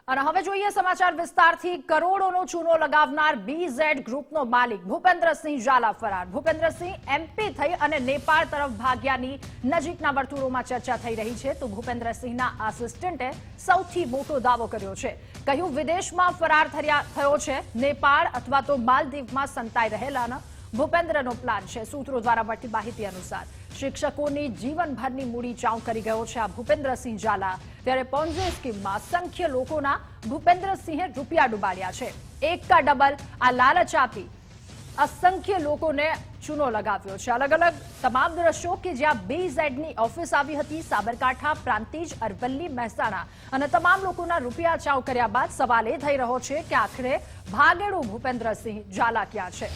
અને હવે જોઈએ સમાચાર વિસ્તારથી। કરોડોનો ચૂનો લગાવનાર બીઝેડ ગ્રુપનો માલિક ભૂપેન્દ્રસિંહ ઝાલા ફરાર। ભૂપેન્દ્રસિંહ એમપી થઈ અને નેપાળ તરફ ભાગ્યાની નજીકના વર્તુળોમાં ચર્ચા થઈ રહી છે। તો ભૂપેન્દ્રસિંહના આસિસ્ટન્ટે સૌથી મોટો દાવો કર્યો છે। કહ્યું વિદેશમાં ફરાર થયો છે, નેપાળ અથવા તો માલદીવમાં સંતાઈ રહેલાના ભૂપેન્દ્રનો પ્લાન છે। સૂત્રો દ્વારા મળતી માહિતી અનુસાર શિક્ષકોની જીવનભરની મૂડી ચાઉ કરી ગયો છે આ ભૂપેન્દ્રસિંહ ઝાલા। ત્યારે પોન્ઝી સ્કીમમાં અસંખ્ય લોકોના ભૂપેન્દ્રસિંહે રૂપિયા ડૂબાડ્યા છે। એક કા ડબલ આ લાલચ આપી અસંખ્ય લોકોને ચૂનો લગાવ્યો છે। અલગ અલગ તમામ દ્રશ્યો કે જ્યાં બીઝેડની ઓફિસ આવી હતી, સાબરકાંઠા, પ્રાંતિજ, અરવલ્લી, મહેસાણા અને તમામ લોકોના રૂપિયા ચાઉ કર્યા બાદ સવાલ એ થઈ રહ્યો છે કે આખરે ભાગેડુ ભૂપેન્દ્રસિંહ ઝાલા ક્યાં છે।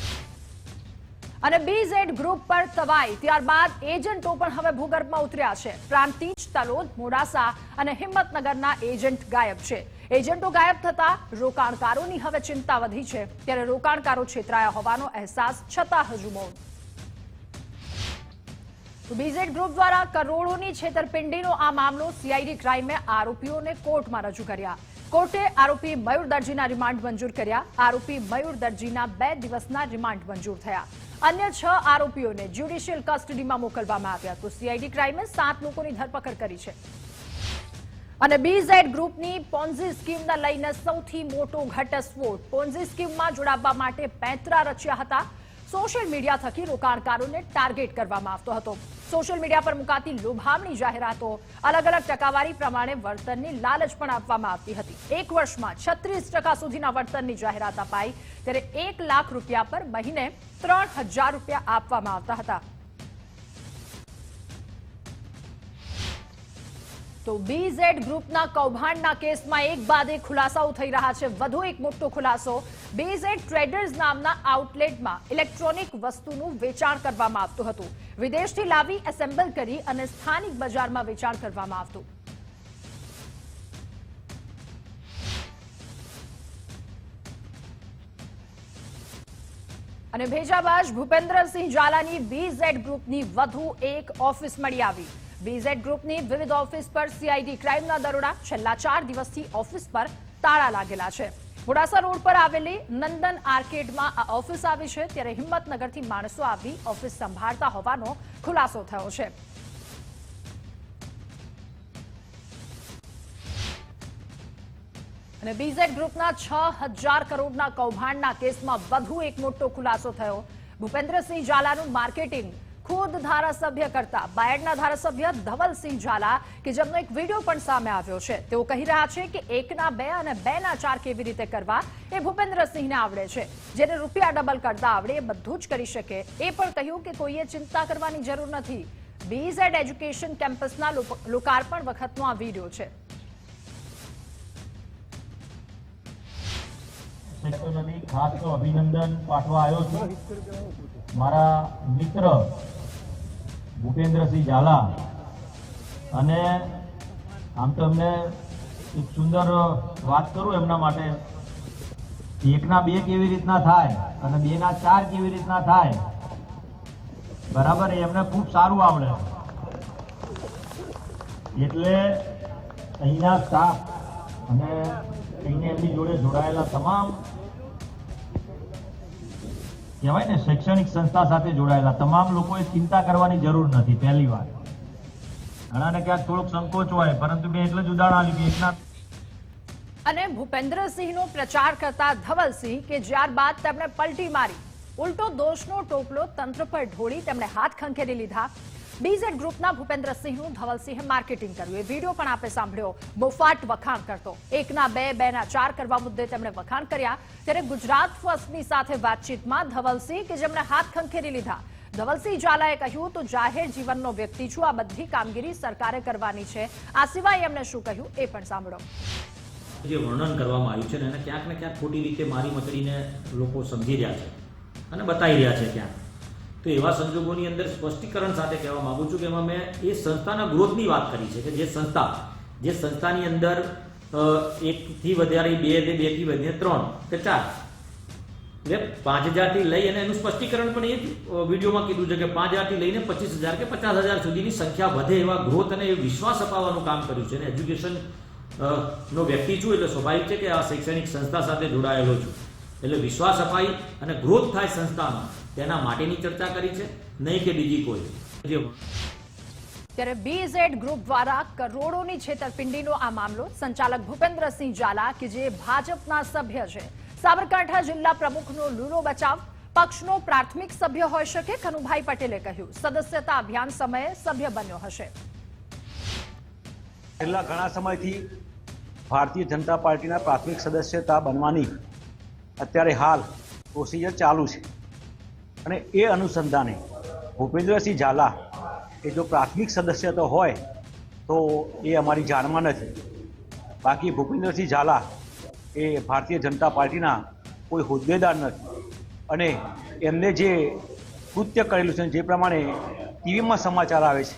અને બીઝેડ ગ્રુપ પર તવાઈ ત્યારબાદ એજન્ટો પણ હવે ભૂગર્ભમાં ઉતર્યા છે। પ્રાંતિજ, તલોદ, મોડાસા અને હિંમતનગરના એજન્ટ ગાયબ છે। એજન્ટો ગાયબ થતા રોકાણકારોની હવે ચિંતા વધી છે। ત્યારે રોકાણકારો છેતરાયા હોવાનો અહેસાસ છતાં હજુ મૌન। બીઝેડ ગ્રુપ દ્વારા કરોડોની છેતરપિંડીનો આ મામલો સીઆઈડી ક્રાઇમે આરોપીઓને કોર્ટમાં રજૂ કર્યા। કોર્ટે આરોપી મયુર દરજીના રિમાન્ડ મંજૂર કર્યા। આરોપી મયુર દરજીના 2 દિવસના રિમાન્ડ મંજૂર થયા। અન્ય 6 આરોપીઓને જ્યુડિશિયલ કસ્ટડીમાં મોકલવામાં આવ્યા। તો સીઆઈડી ક્રાઇમે 7 લોકોની ધરપકડ કરી છે। અને બીઝેડ ગ્રુપની પોન્ઝી સ્કીમને લઈને સૌથી મોટો ઘટસ્ફોટ। પોન્ઝી સ્કીમમાં જોડાવા માટે પેંતરા રચ્યા હતા। સોશિયલ મીડિયા થકી રોકાણકારોને ટાર્ગેટ કરવામાં આવતો હતો। સોશિયલ મીડિયા પર મુકાતી લોભામણી જાહેરાતો, અલગ અલગ ટકાવારી પ્રમાણે વર્તનની લાલચ પણ આપવામાં આવતી હતી। એક વર્ષમાં 36% સુધીના વર્તનની જાહેરાત અપાઈ। ત્યારે 1 લાખ રૂપિયા પર મહિને 3000 રૂપિયા આપવામાં આવતા હતા। તો બીઝેડ ગ્રુપના કૌભાંડના કેસમાં એક બાદ એક ખુલાસાઓ થઈ રહ્યા છે। વધુ એક મોટો ખુલાસો, બીઝેડ ટ્રેડર્સ નામના આઉટલેટમાં ઇલેક્ટ્રોનિક વસ્તુનું વેચાણ કરવામાં આવતું હતું। વિદેશથી લાવી એસેમ્બલ કરી અને સ્થાનિક બજારમાં વેચાણ કરવામાં આવતું। અને ભેજાબાજ ભૂપેન્દ્રસિંહ ઝાલાની બીઝેડ ગ્રુપની વધુ એક ઓફિસ મળી આવી। બીઝેડ ગ્રુપની વિવિધ ઓફિસ પર સીઆઈડી ક્રાઇમના દરોડા। છેલ્લા 4 દિવસથી ઓફિસ પર તાળા લાગેલા છે। મોડાસા રોડ પર આવેલી નંદન આર્કેડમાં આ ઓફિસ આવી છે। ત્યારે હિંમતનગરથી માણસો આવી ઓફિસ સંભાળતા હોવાનો ખુલાસો થયો છે। અને બીઝેડ ગ્રુપના 6000 કરોડના કૌભાંડના કેસમાં વધુ એક મોટો ખુલાસો થયો। ભૂપેન્દ્રસિંહ ઝાલાનું માર્કેટિંગ ખુદ ધારાસભ્ય કરતા બાયડના ધારાસભ્ય ધવલસિંહ ઝાલા કે જેમનો એક વિડીયો પણ સામે આવ્યો છે। તેઓ કહી રહ્યા છે કે 1 ના 2 અને 2 ના 4 કેવી રીતે કરવા એ ભૂપેન્દ્રસિંહને આવડે છે। જેને રૂપિયા ડબલ કરતા આવડે એ બધું જ કરી શકે। એ પણ કહ્યું કે કોઈએ ચિંતા કરવાની જરૂર નથી। બીઝેડ એજ્યુકેશન કેમ્પસના લોકાર્પણ વખતનો આ વિડીયો છે। ખાસ તો અભિનંદન પાઠવા આવ્યો છું મારા મિત્ર ભૂપેન્દ્રસિંહ ઝાલા। અને આમ તો એમને એક સુંદર વાત કરું એમના માટે, 1 ના 2 કેવી રીતના થાય અને 2 ના 4 કેવી રીતના થાય, બરાબર, એમને ખૂબ સારું આવડે। એટલે અહીંના સ્ટાફ અને અહીંને એમની જોડે જોડાયેલા તમામ કહેવાય ને શૈક્ષણિક સંસ્થા સાથે જોડાયેલા તમામ લોકોએ ચિંતા કરવાની જરૂર નથી। પહેલી વાત, ઘણાને ક્યાંક થોડોક સંકોચ હોય, પરંતુ મેં એટલે જ ઉદાહરણ આપ્યું કે એકના અને ભૂપેન્દ્રસિંહનો પ્રચાર કરતા ધવલસિંહ કે ત્યારબાદ તેમણે પલટી મારી ઉલટો દોષનો ટોપલો તંત્ર પર ઢોળી તેમણે હાથ ખંખેરી લીધા। બીઝેડ ગ્રુપના ભૂપેન્દ્રસિંહનું ધવલસિંહે માર્કેટિંગ કર્યું। એ વિડીયો પણ આપે સાંભળ્યો। બોફાટ વખાણ કરતો 1 ના 2, 2 ના 4 કરવા મુદ્દે તેમણે વખાણ કર્યા। ત્યારે ગુજરાત ફર્સ્ટની સાથે વાતચીતમાં ધવલસિંહ કે જેમણે હાથ ખંખેરી લીધા, ધવલસિંહ ઝાલાએ કહ્યું તો જાહેર જીવનનો વ્યક્તિ છું, આ બધી કામગીરી સરકારે કરવાની છે। આ સિવાય એમણે શું કહ્યું એ પણ સાંભળો। જે વર્ણન કરવામાં આવ્યું છે ને એને ક્યાંક ને ક્યાંક ખોટી રીતે મારી મકડીને લોકો સમજી રહ્યા છે અને બતાવી રહ્યા છે ક્યાંક। તો એવા સંજોગોની અંદર સ્પષ્ટીકરણ સાથે કહેવા માંગુ છું કે એમાં મેં એ સંસ્થાના ગ્રોથની વાત કરી છે કે જે સંસ્થાની અંદર 1 થી વધારે 2, 2 થી વધીને 3 કે 4, એટલે 5000 થી લઈ અને એનું સ્પષ્ટીકરણ પણ એ વિડીયોમાં કીધું છે કે 5000 થી લઈને 25000 કે 50000 સુધીની સંખ્યા વધે એવા ગ્રોથ અને વિશ્વાસ અપાવવાનું કામ કર્યું છે। અને એજ્યુકેશન નો વ્યક્તિ છું, એટલે સ્વાભાવિક છે કે આ શૈક્ષણિક સંસ્થા સાથે જોડાયેલો છું. એટલે વિશ્વાસ અપાઈ અને ગ્રોથ થાય સંસ્થામાં તેના માટેની ચર્ચા કરી છે, નહીં કે બીજી કોઈ. ત્યારે BZ ગ્રુપ દ્વારા કરોડોની છેતરપિંડીનો આ મામલો. સંચાલક ભૂપેન્દ્રસિંહ ઝાલા કે જે ભાજપના સભ્ય છે, સાબરકાંઠા જિલ્લા પ્રમુખનો લૂલો બચાવ. પક્ષનો પ્રાથમિક સભ્ય હોઈ શકે, કનુભાઈ પટેલે કહ્યું. સદસ્યતા અભિયાન સમયે સભ્ય બન્યો હશે. છેલ્લા ઘણા સમયથી ભારતીય જનતા પાર્ટીના પ્રાથમિક સદસ્યતા બનવાની અત્યારે હાલ પ્રોસિજર ચાલુ છે અને એ અનુસંધાને ભૂપેન્દ્રસિંહ ઝાલા એ જો પ્રાથમિક સદસ્ય તો હોય તો એ અમારી જાણમાં નથી. બાકી ભૂપેન્દ્રસિંહ ઝાલા એ ભારતીય જનતા પાર્ટીના કોઈ હોદ્દેદાર નથી અને એમને જે કૃત્ય કરેલું છે, જે પ્રમાણે ટીવીમાં સમાચાર આવે છે,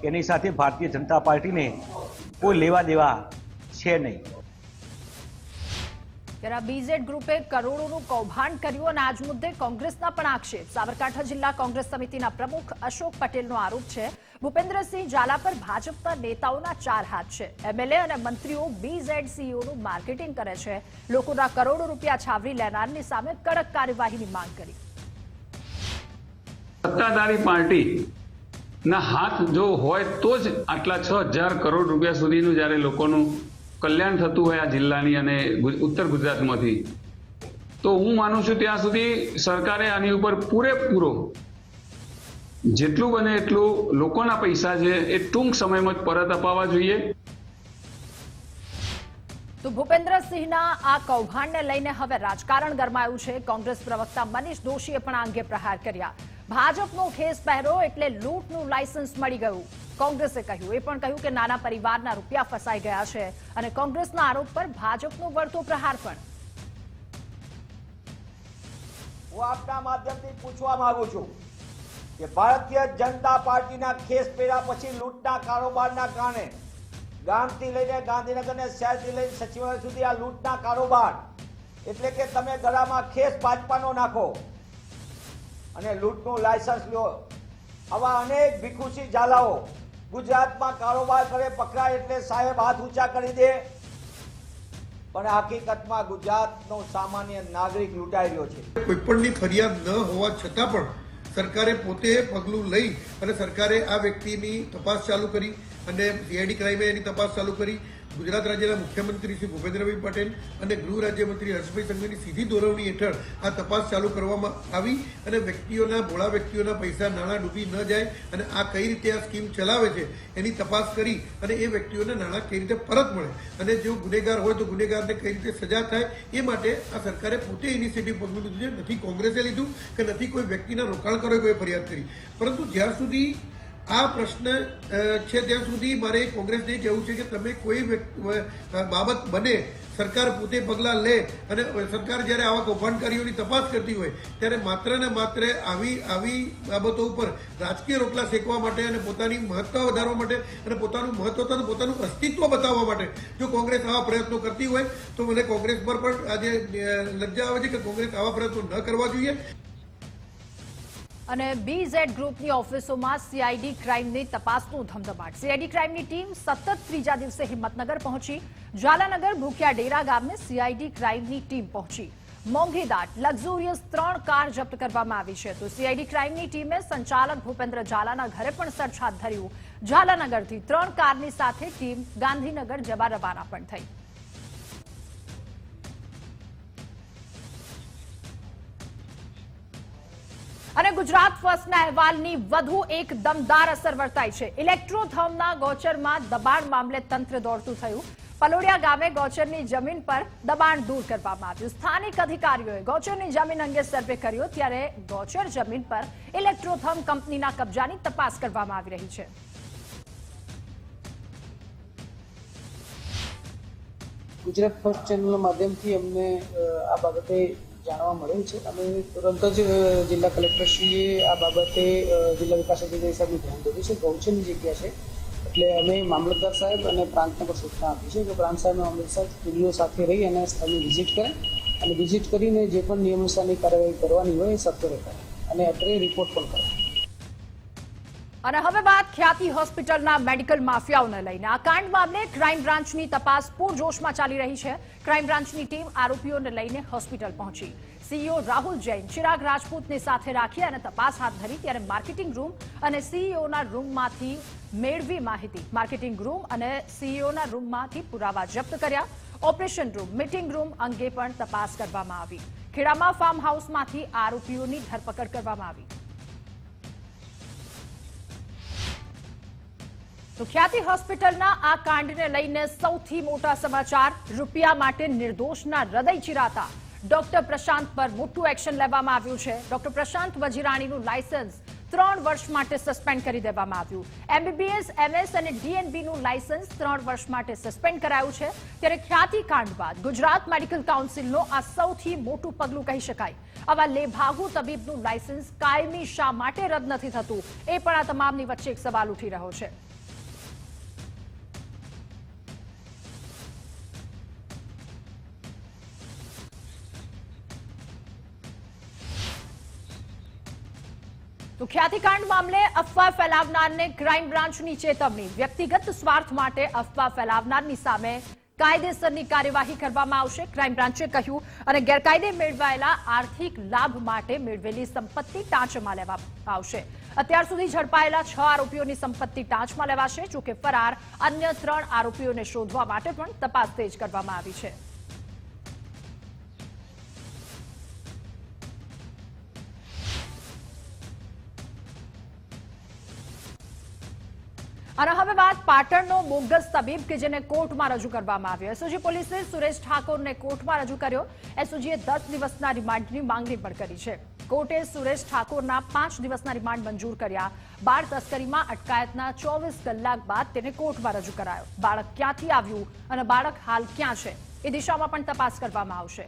એની સાથે ભારતીય જનતા પાર્ટીને કોઈ લેવા દેવા છે નહીં. ત્યારે BZ ગ્રુપે કરોડોનું કૌભાંડ કર્યું અને આજ મુદ્દે કોંગ્રેસના પણ આક્ષેપ. સાબરકાંઠા જિલ્લા કોંગ્રેસ સમિતિના પ્રમુખ અશોક પટેલનો આરોપ છે, ભૂપેન્દ્રસિંહ ઝાલા પર ભાજપના નેતાઓના 4 હાથ છે. MLA અને મંત્રીઓ BZ CEOનું માર્કેટિંગ કરે છે. લોકોના કરોડો રૂપિયા છાવરી લેનારની સામે કડક કાર્યવાહીની માંગ કરી. સત્તાધારી પાર્ટી ના હાથ જો હોય તો જ આટલા 6,000 કરોડ રૂપિયા સુધીનું જ્યારે લોકોનું કલ્યાણ થતું હોય આ જિલ્લાની અને ઉત્તર ગુજરાતમાંથી, તો હું માનું છું ત્યાં સુધી સરકારે આની ઉપર પૂરેપૂરો જેટલું બને એટલું લોકોના પૈસા છે એ ટૂંક સમયમાં જ પરત અપાવવા જોઈએ. તો ભૂપેન્દ્રસિંહના આ કૌભાંડને લઈને હવે રાજકારણ ગરમાયું છે. કોંગ્રેસ પ્રવક્તા મનીષ દોશીએ પણ આ અંગે પ્રહાર કર્યા. ભાજપનો ખેસ પહેરો એટલે લૂંટનું લાયસન્સ મળી ગયું, કોંગ્રેસે કહ્યું. એ પણ કહ્યું કે નાના પરિવારના રૂપિયા ફસાઈ ગયા છે અને કોંગ્રેસના આરોપ પર ભાજપનો વળતો પ્રહાર પણ. હું આપના માધ્યમથી પૂછવા માંગુ છું કે ભારતીય જનતા પાર્ટીના ખેસ પહેર્યા પછી લૂંટના કારોબારના કારણે ગામથી લઈને ગાંધીનગર ને શહેરથી લઈને સચિવાલય સુધી આ લૂંટના કારોબાર, એટલે કે તમે ગળામાં ખેસ ભાજપાનો નાખો અને લૂંટનું લાયસન્સ લો. આવા અનેક ભીખુસિંહ ઝાલાઓ ગુજરાતમાં કારોબાર કરે, પકડાય એટલે સાહેબ હાથ ઊંચા કરી દે, પણ હકીકતમાં ગુજરાતનો સામાન્ય નાગરિક લૂંટાઈ રહ્યો છે. કોઈપણની ફરિયાદ ન હોવા છતાં પણ સરકારે પોતે પગલું લઈ અને સરકારે આ વ્યક્તિની તપાસ ચાલુ કરી અને CID ક્રાઇમે એની તપાસ ચાલુ કરી. ગુજરાત રાજ્યના મુખ્યમંત્રી શ્રી ભૂપેન્દ્રભાઈ પટેલ અને ગૃહ રાજ્યમંત્રી હર્ષભાઈ સંઘવીની સીધી દોરવણી હેઠળ આ તપાસ ચાલુ કરવામાં આવી અને ભોળા વ્યક્તિઓના પૈસા નાણાં ડૂબી ન જાય અને આ કઈ રીતે આ સ્કીમ ચલાવે છે એની તપાસ કરી અને એ વ્યક્તિઓને નાણાં કઈ રીતે પરત મળે અને જો ગુનેગાર હોય તો ગુનેગારને કઈ રીતે સજા થાય, એ માટે આ સરકારે પોતે ઇનિશિયેટિવ પગલું લીધું છે. નથી કોંગ્રેસે લીધું કે નથી કોઈ વ્યક્તિના રોકાણકારોએ કોઈ ફરિયાદ કરી, પરંતુ જ્યાં સુધી આ પ્રશ્ન છે ત્યાં સુધી મારે કોંગ્રેસને કહેવું છે કે તમે કોઈ બાબત બને, સરકાર પોતે પગલાં લે અને સરકાર જ્યારે આવા કૌભાંડકારીઓની તપાસ કરતી હોય ત્યારે માત્ર ને માત્ર આવી બાબતો ઉપર રાજકીય રોટલા શેકવા માટે અને પોતાની મહત્તા વધારવા માટે અને પોતાનું મહત્વ તથા પોતાનું અસ્તિત્વ બતાવવા માટે જો કોંગ્રેસ આવા પ્રયત્નો કરતી હોય તો મને કોંગ્રેસ પર પણ આજે લજ્જા આવે છે કે કોંગ્રેસ આવા પ્રયત્નો ન કરવા જોઈએ. અને BZ ગ્રુપની ઓફિસોમાં CID ક્રાઇમની તપાસનું ધમધમાટ. CID ક્રાઇમની ટીમ સતત 3જા દિવસે હિંમતનગર પહોંચી. ઝાલાનગર ભૂખિયા ડેરા ગામે CID ક્રાઇમની ટીમ પહોંચી. મોંઘીદાટ લક્ઝુરિયસ 3 કાર જપ્ત કરવામાં આવી છે. તો CID ક્રાઇમની ટીમે સંચાલક ભૂપેન્દ્ર ઝાલાના ઘરે પણ સર્ચ હાથ ધર્યું. ઝાલાનગરથી 3 કારની સાથે ટીમ ગાંધીનગર જવા રવાના પણ થઈ. અને ગુજરાત ફર્સ્ટના અહેવાલની વધુ એક દમદાર અસર વર્તાઈ છે. ઇલેક્ટ્રોથર્મના ગોચરમાં દબાણ મામલે તંત્ર દોડતું થયું. પલોડિયા ગામે ગોચરની જમીન પર દબાણ દૂર કરવામાં આવ્યું. સ્થાનિક અધિકારીઓએ ગોચરની જમીન અંગે સર્વે કર્યો, ત્યારે ગોચર જમીન પર ઇલેક્ટ્રોથર્મ કંપનીના કબજાની તપાસ કરવામાં આવી રહી છે. ગુજરાત ફર્સ્ટ ચેનલના માધ્યમથી અમને આ બાબતે જાણવા મળેલ છે. અમે તુરંત જ જિલ્લા કલેક્ટરશ્રીએ આ બાબતે જિલ્લા વિકાસ અધિકારી સાહેબનું ધ્યાન દોર્યું છે. ગૌચરની જગ્યા છે એટલે અમે મામલતદાર સાહેબ અને પ્રાંતને પણ સૂચના આપી છે કે પ્રાંત સાહેબ અને મામલતદાર સાહેબ ટીડીઓ સાથે રહી અને સ્થળની વિઝિટ કરે અને વિઝિટ કરીને જે પણ નિયમાનુસારની કાર્યવાહી કરવાની હોય એ સત્વરે કરે અને અત્રે રિપોર્ટ પણ કરે. અને હવે વાત ખ્યાતિ હોસ્પિટલના મેડિકલ માફિયાઓને લઈને આ કાંડ મામલે ક્રાઇમ બ્રાન્ચની તપાસ પૂરજોશમાં ચાલી રહી છે. ક્રાઇમ બ્રાન્ચની ટીમ આરોપીઓને લઈને હોસ્પિટલ પહોંચી. સીઈઓ રાહુલ જૈન, ચિરાગ રાજપૂતને સાથે રાખી અને તપાસ હાથ ધરી. ત્યારે માર્કેટિંગ રૂમ અને સીઈઓના રૂમમાંથી મેળવી માહિતી. માર્કેટિંગ રૂમ અને સીઈઓના રૂમમાંથી પુરાવા જપ્ત કર્યા. ઓપરેશન રૂમ, મીટિંગ રૂમ અંગે પણ તપાસ કરવામાં આવી. ખેડામાં ફાર્મ હાઉસમાંથી આરોપીઓની ધરપકડ કરવામાં આવી. તો ખ્યાતિ હોસ્પિટલના આ કાંડને લઈને સૌથી મોટા સમાચાર. રૂપિયા માટે નિર્દોષના હૃદય ચીરાતા ડોક્ટર પ્રશાંત પર મોટું એક્શન લેવામાં આવ્યું છે. ડોક્ટર પ્રશાંત વજીરાણીનું લાયસન્સ 3 વર્ષ માટે સસ્પેન્ડ કરી દેવામાં આવ્યું. એમબીબીએસ, એમએસ અને ડીએનબીનું લાયસન્સ 3 વર્ષ માટે સસ્પેન્ડ કરાયું છે. ત્યારે ખ્યાતિ કાંડ બાદ ગુજરાત મેડિકલ કાઉન્સિલનો આ સૌથી મોટું પગલું કહી શકાય. આવા લેભાગુ તબીબનું લાયસન્સ કાયમી શા માટે રદ નથી થતું, એ પણ આ તમામની વચ્ચે એક સવાલ ઉઠી રહ્યો છે. તો ખ્યાતિકાંડ મામલે અફવા ફેલાવનારને ક્રાઇમ બ્રાન્ચની ચેતવણી. વ્યક્તિગત સ્વાર્થ માટે અફવા ફેલાવનારની સામે કાયદેસરની કાર્યવાહી કરવામાં આવશે, ક્રાઇમ બ્રાન્ચે કહ્યું. અને ગેરકાયદે મેળવાયેલા આર્થિક લાભ માટે મેળવેલી સંપત્તિ ટાંચમાં લેવામાં આવશે. અત્યાર સુધી ઝડપાયેલા 6 આરોપીઓની સંપત્તિ ટાંચમાં લેવાશે. જોકે ફરાર અન્ય 3 આરોપીઓને શોધવા માટે પણ તપાસ તેજ કરવામાં આવી છે. અને હવે વાત પાટણનો બોગસ તબીબ કે જેને કોર્ટમાં રજૂ કરવામાં આવ્યો. એસઓજી પોલીસે સુરેશ ઠાકોરને કોર્ટમાં રજૂ કર્યો. એસઓજીએ 10 દિવસના રિમાન્ડની માંગણી પણ કરી છે. કોર્ટે સુરેશ ઠાકોરના 5 દિવસના રિમાન્ડ મંજૂર કર્યા. બાળ તસ્કરીમાં અટકાયતના 24 કલાક બાદ તેને કોર્ટમાં રજૂ કરાયો. બાળક ક્યાંથી આવ્યું અને બાળક હાલ ક્યાં છે, એ દિશામાં પણ તપાસ કરવામાં આવશે.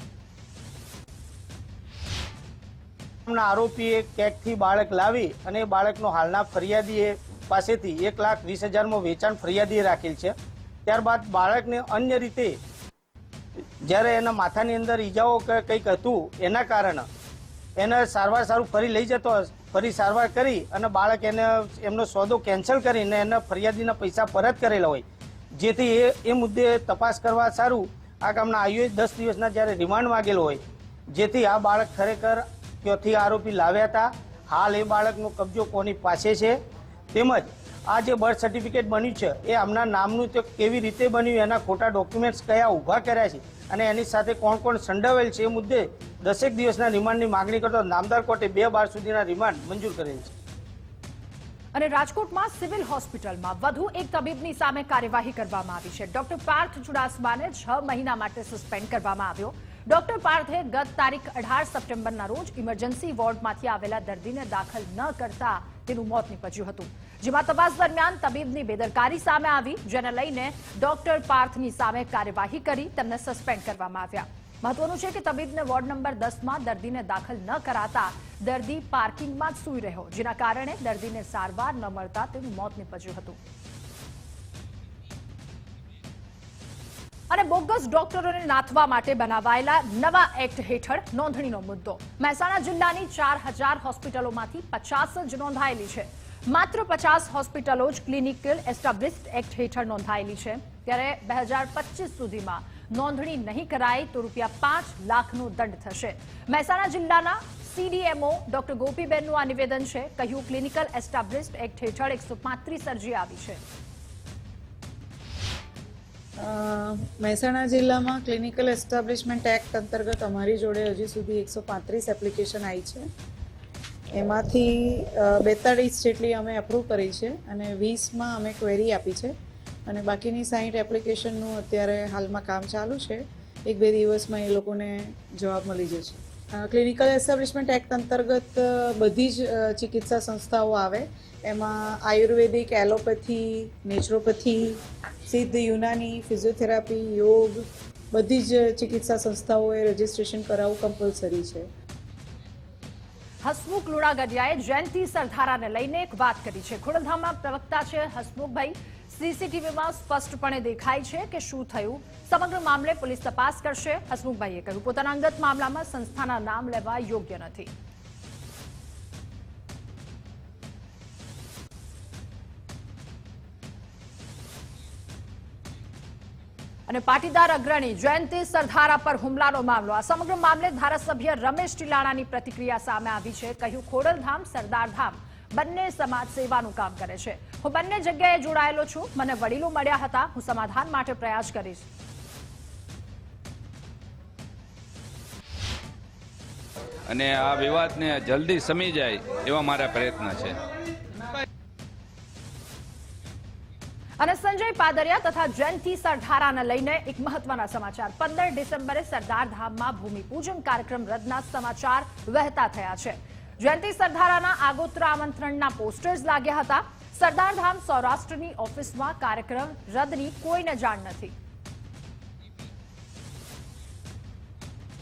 આરોપીએ કેકથી બાળક લાવી અને બાળકનો હાલના ફરિયાદીએ પાસેથી 1,20,000માં વેચાણ ફરિયાદીએ રાખેલ છે. ત્યારબાદ બાળકને અન્ય રીતે જ્યારે એના માથાની અંદર ઈજાઓ કંઈક હતું એના કારણે એને સારું ફરી લઈ જતો, ફરી સારવાર કરી અને બાળક એમનો સોદો કેન્સલ કરીને એના ફરિયાદીના પૈસા પરત કરેલા હોય, જેથી એ મુદ્દે તપાસ કરવા સારું આ કામના આયુએ 10 દિવસના જ્યારે રિમાન્ડ માંગેલો હોય, જેથી આ બાળક ખરેખર ક્યાંથી આરોપી લાવ્યા હતા, હાલ એ બાળકનો કબજો કોની પાસે છે, તેમજ આ જે બર્થ સર્ટિફિકેટ બન્યું છે એ આમના નામનું તે કેવી રીતે બન્યું, એના ખોટા ડોક્યુમેન્ટ્સ કયા ઊભા કર્યા છે અને એની સાથે કોણ કોણ સંડોવાયેલ છે, એ મુદ્દે 10 દિવસના રિમાન્ડની માગણી કરતો નામદાર કોર્ટે 2/12 સુધીના રિમાન્ડ મંજૂર કરેલ છે. અને રાજકોટમાં સિવિલ હોસ્પિટલમાં વધુ એક તબીબની સામે કાર્યવાહી કરવામાં આવી છે. ડોક્ટર પાર્થ ચુડાસમાને 6 મહિના માટે સસ્પેન્ડ કરવામાં આવ્યો. ડોક્ટર પાર્થે ગત તારીખ 18 સપ્ટેમ્બરના રોજ ઇમરજન્સી વોર્ડમાંથી આવેલા દર્દીને દાખલ ન કરતા તેનું મોત નીપજ્યું હતું. જેમાં તપાસ દરમિયાન તબીબની બેદરકારી સામે આવી, જેને લઈને ડોક્ટર પાર્થની સામે કાર્યવાહી કરી તેમને સસ્પેન્ડ કરવામાં આવ્યા. મહત્વનું છે કે તબીબને વોર્ડ નંબર 10માં દર્દીને દાખલ ન કરાતા દર્દી પાર્કિંગમાં જ સૂઈ રહ્યો, જેના કારણે દર્દીને સારવાર ન મળતા તેનું મોત નીપજ્યું હતું. અને બોગસ ડોક્ટરોને નાથવા માટે બનાવાયેલા નવા એક્ટ હેઠળ નોંધણીનો મુદ્દો. મહેસાણા જિલ્લાની 4,000 હોસ્પિટલોમાંથી 50 જ નોંધાયેલી છે. માત્ર 50 હોસ્પિટલો જ ક્લિનિકલ એસ્ટાબ્લિશ્ડ એક્ટ હેઠળ નોંધાયેલી છે. ત્યારે 2025 સુધીમાં નોંધણી નહીં કરાય તો ₹5 લાખનો દંડ થશે. મહેસાણા જિલ્લાના સીડીએમઓ ડોક્ટર ગોપીબેનનું આ નિવેદન છે. કહ્યું, ક્લિનિકલ એસ્ટાબ્લિશ્ડ એક્ટ હેઠળ 135 અરજી આવી છે. મહેસાણા જિલ્લામાં ક્લિનિકલ એસ્ટાબ્લિશમેન્ટ એક્ટ અંતર્ગત અમારી જોડે હજી સુધી 135 એપ્લિકેશન આવી છે. એમાંથી 42 જેટલી અમે અપ્રૂવ કરી છે અને 20માં અમે ક્વેરી આપી છે અને બાકીની 60 એપ્લિકેશનનું અત્યારે હાલમાં કામ ચાલુ છે. 1-2 દિવસમાં એ લોકોને જવાબ મળી જશે. ક્લિનિકલ એસ્ટાબ્લિશમેન્ટ એક્ટ અંતર્ગત બધી જ ચિકિત્સા સંસ્થાઓ આવે. એમાં આયુર્વેદિક, એલોપેથી, નેચરોપેથી, સિદ્ધ, યુનાની, ફિઝિયોથેરાપી, યોગ, બધી જ ચિકિત્સા સંસ્થાઓએ રજીસ્ટ્રેશન કરાવવું કમ્પલસરી છે. હસમુખ લુણાગડિયાએ જયંતિ સરધારાને લઈને એક વાત કરી છે. ખોડલધામના પ્રવક્તા છે હસમુખભાઈ. સીસીટીવીમાં સ્પષ્ટપણે દેખાય છે કે શું થયું. સમગ્ર મામલે પોલીસ તપાસ કરશે. હસમુખભાઈએ કહ્યું, પોતાના અંગત મામલામાં સંસ્થાના નામ લેવા યોગ્ય નથી. અને પાટીદાર અગ્રણી જયંતિ સરધારા પર હુમલાનો મામલો. આ સમગ્ર મામલે ધારાસભ્ય રમેશ ટીલાણાની પ્રતિક્રિયા સામે આવી છે. કહ્યું, ખોડલધામ સરદારધામ બંને સમાજ સેવાનું કામ કરે છે. હું બંને જગ્યાએ જોડાયેલો છું. મને વડીલો મળ્યા હતા. હું સમાધાન માટે પ્રયાસ કરીશ. અને આ વિવાદને જલ્દી સમી જાય એવા મારા પ્રયત્ન છે. અને સંજય પાદરિયા તથા જયંતિ સરધારાને લઈને એક મહત્વના સમાચાર. 15 ડિસેમ્બરે સરદારધામમાં ભૂમિપૂજન કાર્યક્રમ રદના સમાચાર વહેતા થયા છે. જયંતિ સરધારાના આગોતરા આમંત્રણના પોસ્ટર્સ લાગ્યા હતા. સરદારધામ સૌરાષ્ટ્રની ઓફિસમાં કાર્યક્રમ રદની કોઈને જાણ નથી.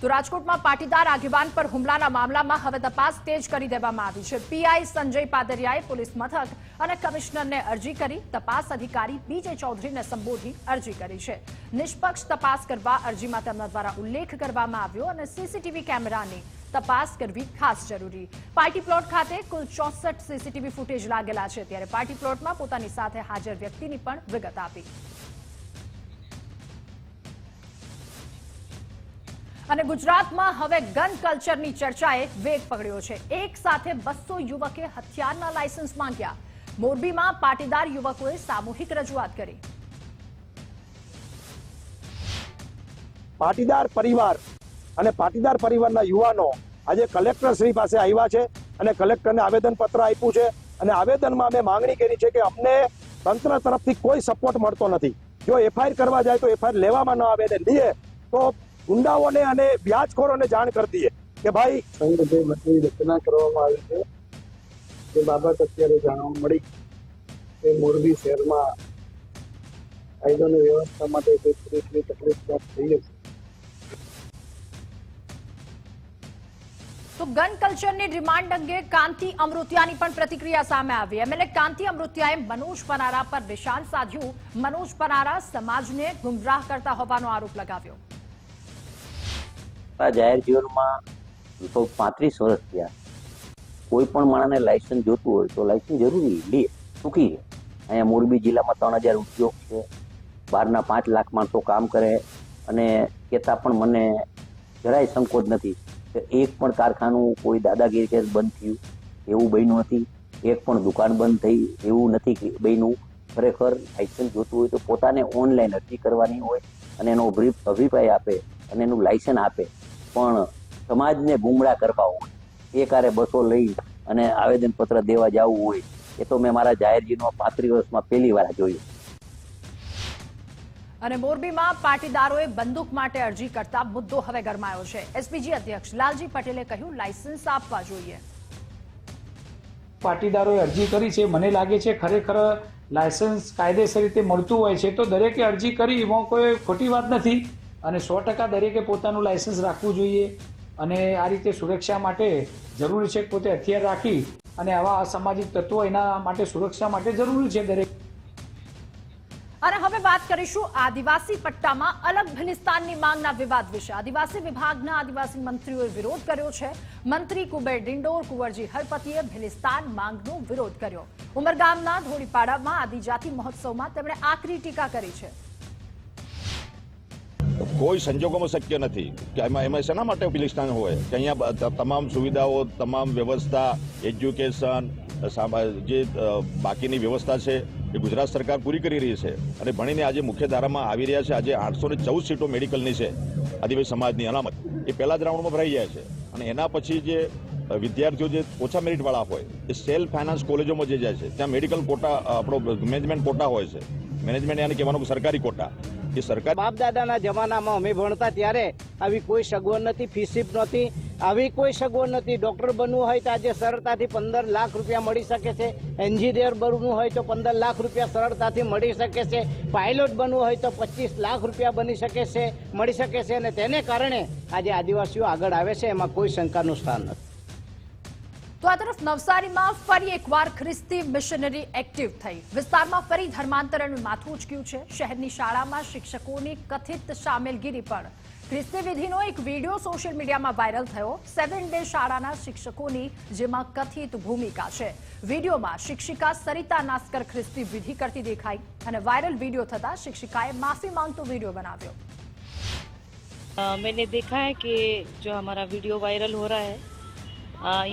તો રાજકોટમાં પાટીદાર આગેવાન પર હુમલાના મામલામાં હવે તપાસ તેજ કરી દેવામાં આવી છે. પીઆઈ સંજય પાદરિયાએ પોલીસ મથક અને કમિશનરને અરજી કરી. તપાસ અધિકારી બીજે ચૌધરીને સંબોધી અરજી કરી છે. નિષ્પક્ષ તપાસ કરવા અરજીમાં તેમના દ્વારા ઉલ્લેખ કરવામાં આવ્યો અને સીસીટીવી કેમેરાની તપાસ કરવી ખાસ જરૂરી. પાર્ટી પ્લોટ ખાતે કુલ 64 સીસીટીવી ફૂટેજ લાગેલા છે. ત્યારે પાર્ટી પ્લોટમાં પોતાની સાથે હાજર વ્યક્તિની પણ વિગત આપી. અને ગુજરાતમાં હવે ગન કલ્ચરની ચર્ચાએ વેગ પકડ્યો છે. એક સાથે 200 યુવકે હથિયારના લાયસન્સ માંગ્યા. મોરબીમાં પાટીદાર યુવકોએ સામૂહિક રજૂઆત કરી. પાટીદાર પરિવાર અને પાટીદાર પરિવારના યુવાનો આજે કલેક્ટર શ્રી પાસે આવ્યા છે અને કલેક્ટરને આવેદનપત્ર આપ્યું છે. અને આવેદનમાં અમે માંગણી કરી છે કે અમને તંત્ર તરફથી કોઈ સપોર્ટ મળતો નથી. જો એફઆઈઆર કરવા જાય તો એફઆઈઆર લેવામાં ન આવે, અને લઈએ તો ગુંડાઓને અને વ્યાજખોરોને જાણ કરી દઈએ કે ભાઈ સંઘની રચના કરવામાં આવી છે. જે બાબત અત્યારે જાણવા મળી કે મોરબી શહેરમાં કાયદો અને વ્યવસ્થા માટે જે પોલીસની તકલીફ થઈ છે. તો ગન કલ્ચરની ડિમાન્ડ અંગે કાંતિ અમૃતિયાની પણ પ્રતિક્રિયા સામે આવી. એમએલએ કાંતિ અમૃતિયાએ મનોજ પનારા પર નિશાન સાધ્યું. મનોજ પનારા સમાજને ગુમરાહ કરતા હોવાનો આરોપ લગાવ્યો. જાહેર જીવનમાં 35 વર્ષ થયા. કોઈ પણ માણસને લાયસન્સ જોતું હોય તો લાયસન્સ જરૂરી લે, ટૂંકી છે. અહીંયા મોરબી જિલ્લામાં 3000 ઉદ્યોગ છે. બહારના 5 લાખ માણસો કામ કરે, અને કહેતા પણ મને જરાય સંકોચ નથી કે એક પણ કારખાનું કોઈ દાદાગીરી કેસ બંધ થયું એવું બન્યું નથી. એક પણ દુકાન બંધ થઈ એવું નથી બન્યું. ખરેખર લાયસન્સ જોતું હોય તો પોતાને ઓનલાઈન અરજી કરવાની હોય અને એનો અભિપ્રાય આપે અને એનું લાયસન્સ આપે. પણ સમાજને ગુમરાહ કરવા હોય, એ કારે બસો લઈ અને આવેદનપત્ર દેવા જવું હોય, એ તો મેં મારા જાહેર જીવનમાં 35 વર્ષમાં પહેલી વાર જોયું. અને મોરબીમાં પાટીદારોએ બંદૂક માટે અરજી કરતા મુદ્દો હવે ગરમાયો છે. એસપીજી અધ્યક્ષ લાલજી પટેલે કહ્યું, લાયસન્સ આપવા જોઈએ. પાટીદારોએ અરજી કરી છે. મને લાગે છે ખરેખર લાયસન્સ કાયદેસર રીતે મળતું હોય છે તો દરેકે અરજી કરી, એમાં કોઈ ખોટી વાત નથી. અને 100% દરેકે પોતાનું લાયસન્સ રાખવું જોઈએ. અને આ રીતે સુરક્ષા માટે જરૂરી છે કે પોતે હથિયાર રાખી અને આવા અસામાજિક તત્વો એના માટે સુરક્ષા માટે જરૂરી છે દરેક. અને હવે વાત કરીશું આદિવાસી પટ્ટામાં અલગ ભિલિસ્તાનની માંગના વિવાદ વિશે. આદિવાસી વિભાગના આદિવાસી મંત્રીઓએ વિરોધ કર્યો છે. મંત્રી કુબેર ડિંડોર કુંવરજી હરપતિએ ભિલિસ્તાન માંગનો વિરોધ કર્યો. ઉમરગામના ધોળીપાડામાં આદિજાતિ મહોત્સવમાં તેમણે આકરી ટીકા કરી છે. કોઈ સંજોગોમાં શક્ય નથી કે એમાં શેના માટે ભિલિસ્તાન હોય કે અહીંયા તમામ સુવિધાઓ, તમામ વ્યવસ્થા, એજ્યુકેશન, જે બાકીની વ્યવસ્થા છે એ ગુજરાત સરકાર પૂરી કરી રહી છે. અને ભણીને આજે મુખ્ય ધારામાં આવી રહ્યા છે. આજે 814 સીટો મેડિકલની છે આદિવાસી સમાજની અનામત, એ પહેલા જ રાઉન્ડમાં ભરાઈ જાય છે. અને એના પછી જે વિદ્યાર્થીઓ જે ઓછા મેરિટવાળા હોય એ સેલ્ફ ફાઇનાન્સ કોલેજોમાં જે જાય છે ત્યાં મેડિકલ કોટા, આપણો મેનેજમેન્ટ કોટા હોય છે. મેનેજમેન્ટ યાની કહેવાનું સરકારી કોટા. એ સરકાર બાપ દાદાના જમાનામાં અમે ભણતા ત્યારે આવી કોઈ સગવડ નથી, ફીસીપ નહોતી, આવી કોઈ સગવડ નથી. ડોક્ટર બનવું હોય તો આજે સરળતાથી 15 લાખ રૂપિયા મળી શકે છે. એન્જિનિયર બનવું હોય તો 15 લાખ રૂપિયા સરળતાથી મળી શકે છે. પાયલોટ બનવું હોય તો 25 લાખ રૂપિયા મળી શકે છે. અને તેને કારણે આજે આદિવાસીઓ આગળ આવે છે, એમાં કોઈ શંકાનું સ્થાન નથી. તો આ તરફ નવસારીમાં ફરી એકવાર ખ્રિસ્તી મિશનરી એક્ટિવ થઈ વિસ્તારમાં ફરી ધર્માંતરણનું માથું ઉચક્યું છે. શહેરની શાળામાં શિક્ષકોની કથિત સામેલગીરી પર ખ્રિસ્તી વિધિનો એક વિડીયો સોશિયલ મીડિયામાં વાયરલ થયો. 7 ડે શાળાના શિક્ષકોની જેમાં કથિત ભૂમિકા છે. વિડીયોમાં શિક્ષિકા સરિતા નાસ્કર ખ્રિસ્તી વિધિ કરતી દેખાઈ અને વાયરલ વિડીયો થતા શિક્ષિકાએ માફી માંગતો વિડીયો બનાવ્યો. मैंने देखा है कि जो हमारा वीडियो वायरल हो रहा है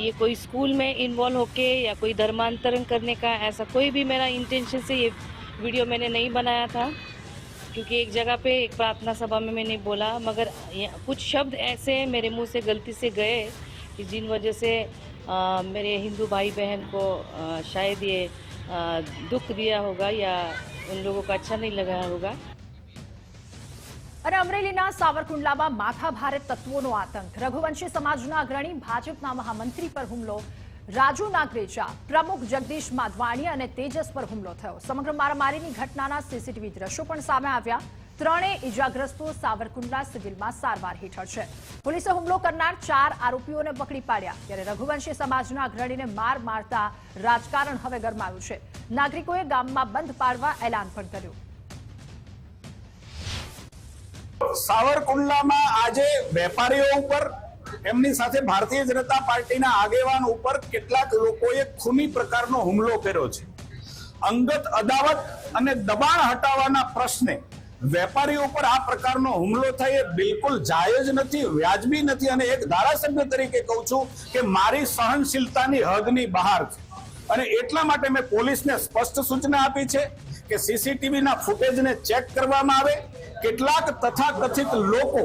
ये कोई स्कूल में इन्वॉल्व होके या कोई धर्मांतरण करने का ऐसा कोई भी मेरा इंटेंशन से ये वीडियो मैंने नहीं बनाया था, क्योंकि एक जगह पे एक प्रार्थना सभा में मैंने बोला, मगर कुछ शब्द ऐसे मेरे मुंह से गलती से गए कि जिन वजह से मेरे हिंदू भाई बहन को शायद ये दुख दिया होगा या उन लोगों को अच्छा नहीं लगा होगा. અને અમરેલીના સાવરકુંડલામાં માથાભારે તત્વોનો આતંક. રઘુવંશી સમાજના અગ્રણી ભાજપના મહામંત્રી પર હુમલો. રાજુ નાગરેચા, પ્રમુખ જગદીશ માધવાણી અને તેજસ પર હુમલો થયો. સમગ્ર મારામારીની ઘટનાના સીસીટીવી દ્રશ્યો પણ સામે આવ્યા. ત્રણેય ઇજાગ્રસ્તો સાવરકુંડલા સિવિલમાં સારવાર હેઠળ છે. પોલીસે હુમલો કરનાર 4 આરોપીઓને પકડી પાડ્યા. ત્યારે રઘુવંશી સમાજના અગ્રણીને મારતા રાજકારણ હવે ગરમાયું છે. નાગરિકોએ ગામમાં બંધ પાડવા એલાન પણ કર્યું. સાવરકુંડલામાં આજે વેપારીઓ ઉપર એમની સાથે ભારતીય જનતા પાર્ટીના આગેવાન ઉપર કેટલાક લોકોએ ખૂની પ્રકારનો હુમલો કર્યો છે. અંગત અદાવત અને દબાણ હટાવવાના પ્રશ્ને વેપારીઓ ઉપર આ પ્રકારનો હુમલો થાય એ બિલકુલ જાયજ નથી, વ્યાજબી નથી. અને એક ધારાસભ્ય તરીકે કહું છું કે મારી સહનશીલતાની હદની બહાર છે. અને એટલા માટે મેં પોલીસને સ્પષ્ટ સૂચના આપી છે કે સીસીટીવીના ફૂટેજને ચેક કરવામાં આવે. કેટલાક તથાકથિત લોકો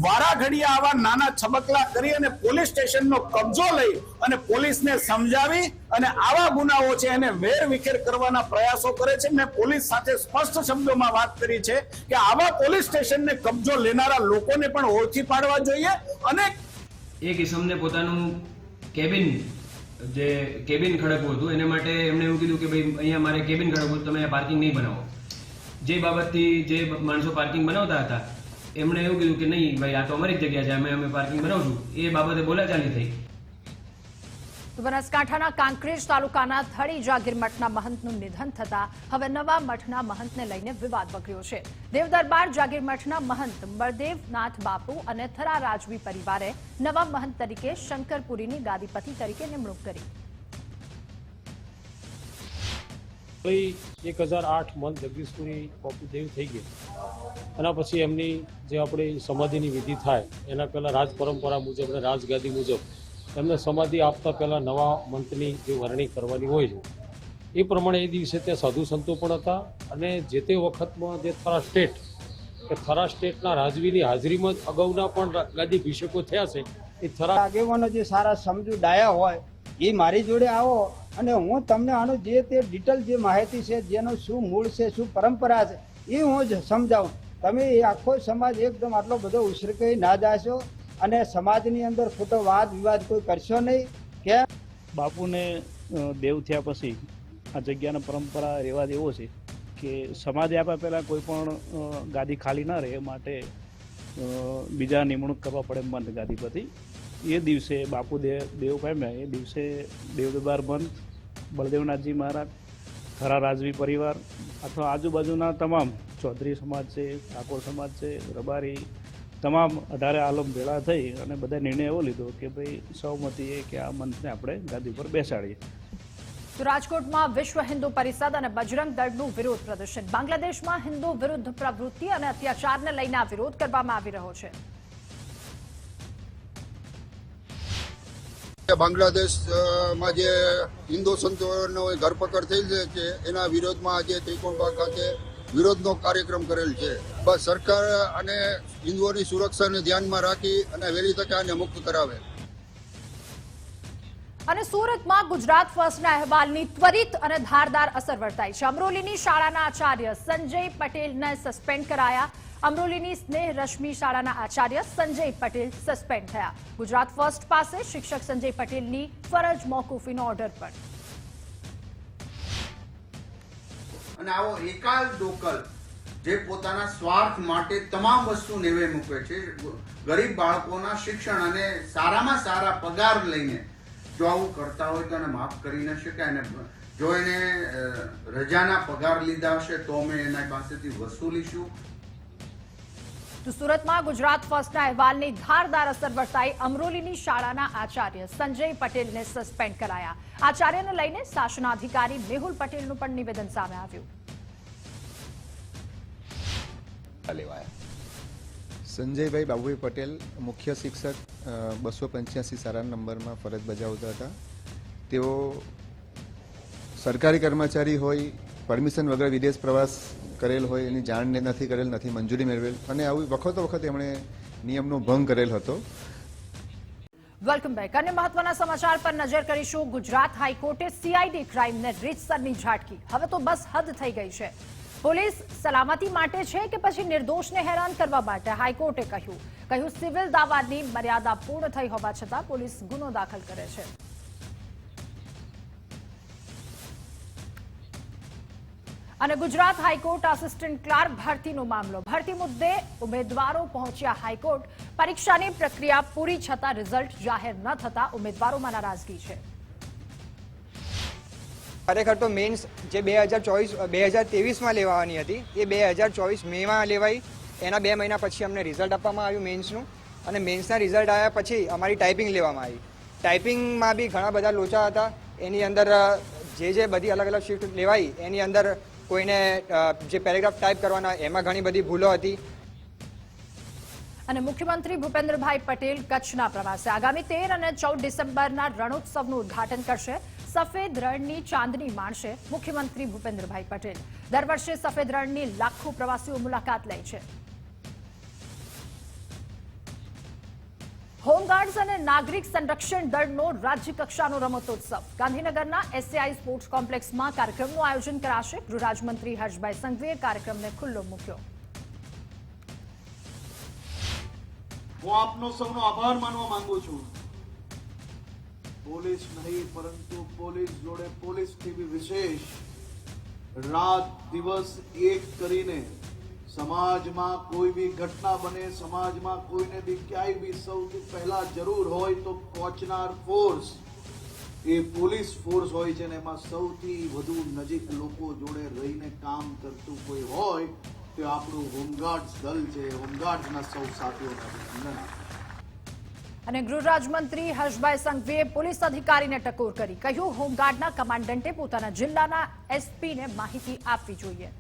વારાઘડીએ આવા નાના છબકલા કરી અને પોલીસ સ્ટેશનનો કબજો લઈ અને પોલીસને સમજાવી અને આવા ગુનાઓ છે એને વેરવિખેર કરવાના પ્રયાસો કરે છે. મેં પોલીસ સાથે સ્પષ્ટ શબ્દોમાં વાત કરી છે કે આવા પોલીસ સ્ટેશનને કબજો લેનારા લોકોને પણ ઓળખી પાડવા જોઈએ. અને એક ઇસમને પોતાનું કેબિન ખડકવું હતું, એને માટે એમણે એવું કીધું કે ભાઈ અહીંયા મારે કેબિન ખડકવું, તમે પાર્કિંગ નહીં બનાવો. જે બાબતથી જે માણસો પાર્કિંગ બનાવતા હતા એમણે એવું કીધું કે નહીં ભાઈ આ તો અમારી જ જગ્યા છે, અમે પાર્કિંગ બનાવશું. એ બાબતે બોલાચાલી થઈ. તો બનાસકાંઠાના કાંકરેજ તાલુકાના થળી જાગીર મઠના મહંતનું નિધન થતા હવે નવા મઠના મહંતને લઈને વિવાદ વકર્યો છે. દેવદરબાર જાગીર મઠના મહંત બળદેવનાથ બાપુ અને થરા રાજવી પરિવારે નવા મહંત તરીકે શંકરપુરીની ગાદીપતિ તરીકે નિમણૂક કરી. 1008 મન જગદીશપુરી બાપુદેવ થઈ ગઈ. એના પછી એમની જે આપણી સમાધિની વિધિ થાય એના પહેલાં રાજ પરંપરા મુજબ અને રાજગાદી મુજબ એમને સમાધિ આપતા પહેલાં નવા મંતની જે વરણી કરવાની હોય છે એ પ્રમાણે એ દિવસે ત્યાં સાધુ સંતો પણ હતા. અને જે તે વખતમાં જે થરા સ્ટેટના રાજવીની હાજરીમાં જ અગાઉના પણ ગાદીભિષેકો થયા છે. એ થરા આગેવાનો જે સારા સમજુ ડાયા હોય એ મારી જોડે આવો અને હું તમને આનું જે તે ડિટેલ જે માહિતી છે, જેનું શું મૂળ છે, શું પરંપરા છે એ હું જ સમજાવું. તમે એ આખો સમાજ એકદમ આટલો બધો ઉશ્કેરી ના જાશો અને સમાજની અંદર ખોટો વાદ વિવાદ કોઈ કરશો નહીં. કે બાપુને દેવ થયા પછી આ જગ્યાનો પરંપરા રિવાજ એવો છે કે સમાધિ આપ્યા પહેલાં કોઈ પણ ગાદી ખાલી ન રહે એ માટે બીજા નિમણૂક કરવા પડે મંત ગાદીપતિ. એ દિવસે બાપુ દેવ પામ્યા એ દિવસે દેવદરબાર મંત, બળદેવનાથજી મહારાજ, થરા રાજવી પરિવાર અથવા આજુબાજુના તમામ ચૌધરી સમાજ છે, ઠાકોર સમાજ છે, રબારી, તમામ 18 આલમ ભેળા થઈ અને બધા નિર્ણય એવો લીધો કે ભાઈ સહમતીએ કે આ મંતને આપણે ગાદી પર બેસાડીએ. તો રાજકોટમાં વિશ્વ હિન્દુ પરિષદ અને બજરંગ દળનું વિરોધ પ્રદર્શન. બાંગ્લાદેશમાં હિન્દુ વિરુદ્ધ પ્રવૃત્તિ અને અત્યાચારને લઈને આ વિરોધ કરવામાં આવી રહ્યો છે. બાંગ્લાદેશમાં જે હિન્દુ સંતોનો ધરપકડ થઈ છે એના વિરોધમાં આજે ત્રિકોણબાગ ખાતે વિરોધનો કાર્યક્રમ કરેલ છે. બસ સરકાર અને હિન્દુઓની સુરક્ષાને ધ્યાનમાં રાખી અને વહેલી તકે આને મુક્ત કરાવે. અને સુરતમાં ગુજરાત ફર્સ્ટના અહેવાલની ત્વરિત અને ધારદાર અસર વર્તાઈ છે. અમરોલીની શાળાના આચાર્ય સંજય પટેલને સસ્પેન્ડ કરાયા. અમરોલીની સ્નેહ રશ્મિ શાળાના આચાર્ય સંજય પટેલ સસ્પેન્ડ થયા. ગુજરાત ફર્સ્ટ પાસે શિક્ષક સંજય પટેલની ફરજ મોકૂફીનો ઓર્ડર પણ. અને આવો એકાલ ડોકલ જે પોતાના સ્વાર્થ માટે તમામ વસ્તુ નેવે મૂકે છે, ગરીબ બાળકોના શિક્ષણ અને સારામાં સારા પગાર લઈને જો આવું કરતા હોય તો એને માફ કરી ન શકાય, અને જો એને રજાના પગાર લીધા હશે તો અમે એના પાસેથી વસૂલીશું. તો સુરતમાં ગુજરાત ફર્સ્ટના અહેવાલની ધારદાર અસર વર્તાઈ અમરોલીની શાળાના આચાર્ય સંજય પટેલને સસ્પેન્ડ કરાયા. આચાર્યને લઈને શાસનાધિકારી મેહુલ પટેલનું પણ નિવેદન સામે આવ્યું. સંજયભાઈ બાબુભાઈ પટેલ મુખ્ય શિક્ષક 285 શાળા નંબરમાં ફરજ બજાવતા હતા. તેઓ સરકારી કર્મચારી હોય, પરમિશન વગર વિદેશ પ્રવાસ કરેલ હોય, એની જાણ નથી કરેલ, નથી મંજૂરી મેળવેલ, અને આવી વખતો વખત એમણે નિયમનો ભંગ કરેલ હતો. Welcome back. અન્ય મહત્વના સમાચાર પર નજર કરીશું. ગુજરાત હાઈકોર્ટે CID ક્રાઇમને રીતસરની ઝાટકી. હવે તો બસ હદ થઈ ગઈ છે. પોલીસ સલામતી માટે છે કે પછી નિર્દોષને હેરાન કરવા માટે? હાઈકોર્ટે કહ્યું સિવિલ દાવાની મર્યાદા પૂર્ણ થઈ હોવા છતાં પોલીસ ગુનો દાખલ કરે છે. અને ગુજરાત હાઈકોર્ટ આસિસ્ટન્ટ ક્લાર્ક ભરતીનો મામલો. ભરતી મુદ્દે ઉમેદવારો પહોંચ્યા હાઈકોર્ટ. પરીક્ષાની પ્રક્રિયા પૂરી છતાં રિઝલ્ટ જાહેર ન થતા ઉમેદવારોમાં નારાજગી છે. ખરેખર તો મેન્સ જે 2023માં લેવાની હતી એ 2024 મેમાં લેવાઈ. એના 2 મહિના પછી અમને રિઝલ્ટ આપવામાં આવ્યું મેન્સનું, અને મેન્સના રિઝલ્ટ આવ્યા પછી અમારી ટાઈપિંગ લેવામાં આવી. ટાઈપિંગમાં બી ઘણા બધા લોચા હતા. એની અંદર જે બધી અલગ અલગ શિફ્ટ લેવાઈ એની અંદર કોઈને જે પેરેગ્રાફ ટાઈપ કરવાના એમાં ઘણી બધી ભૂલો હતી. અને મુખ્યમંત્રી ભૂપેન્દ્રભાઈ પટેલ કચ્છના પ્રવાસે. આગામી 13 અને 14 ડિસેમ્બરના રણોત્સવનું ઉદ્ઘાટન કરશે. સફેદ રણની ચાંદની માણશે મુખ્યમંત્રી ભૂપેન્દ્રભાઈ પટેલ. દર વર્ષે સફેદ રણની લાખો પ્રવાસીઓ મુલાકાત લે છે. હોમગાર્ડ્સ અને નાગરિક સંરક્ષણ દળનો રાજ્ય કક્ષાનો રમતોત્સવ. ગાંધીનગરના SAI સ્પોર્ટ્સ કોમ્પ્લેક્સમાં કાર્યક્રમનું આયોજન કરાશે. ગૃહરાજમંત્રી હર્ષભાઈ સંઘવીએ કાર્યક્રમને ખુલ્લો મૂક્યો. હું આપનો સૌનો આભાર માનવા માંગુ છું. પોલીસ નહીં પરંતુ પોલીસ જોડે પોલીસથી બી વિશેષ રાત દિવસ એક કરીને સમાજમાં કોઈ બી ઘટના બને, સમાજમાં કોઈને બી ક્યાંય બી સૌથી પહેલા જરૂર હોય તો પહોંચનાર ફોર્સ એ પોલીસ ફોર્સ હોય છે, ને એમાં સૌથી વધુ નજીક લોકો જોડે રહીને કામ કરતું કોઈ હોય તો આપણું હોમગાર્ડ્સ દળ છે. હોમગાર્ડ્સના સૌ સાથીઓને અભિનંદન. અને ગૃહરાજમંત્રી હર્ષભાઈ સંઘવીએ પોલીસ અધિકારીને ટકોર કરી. કહ્યું હોમગાર્ડના કમાન્ડન્ટે પોતાના જિલ્લાના SPને માહિતી આપવી જોઈએ.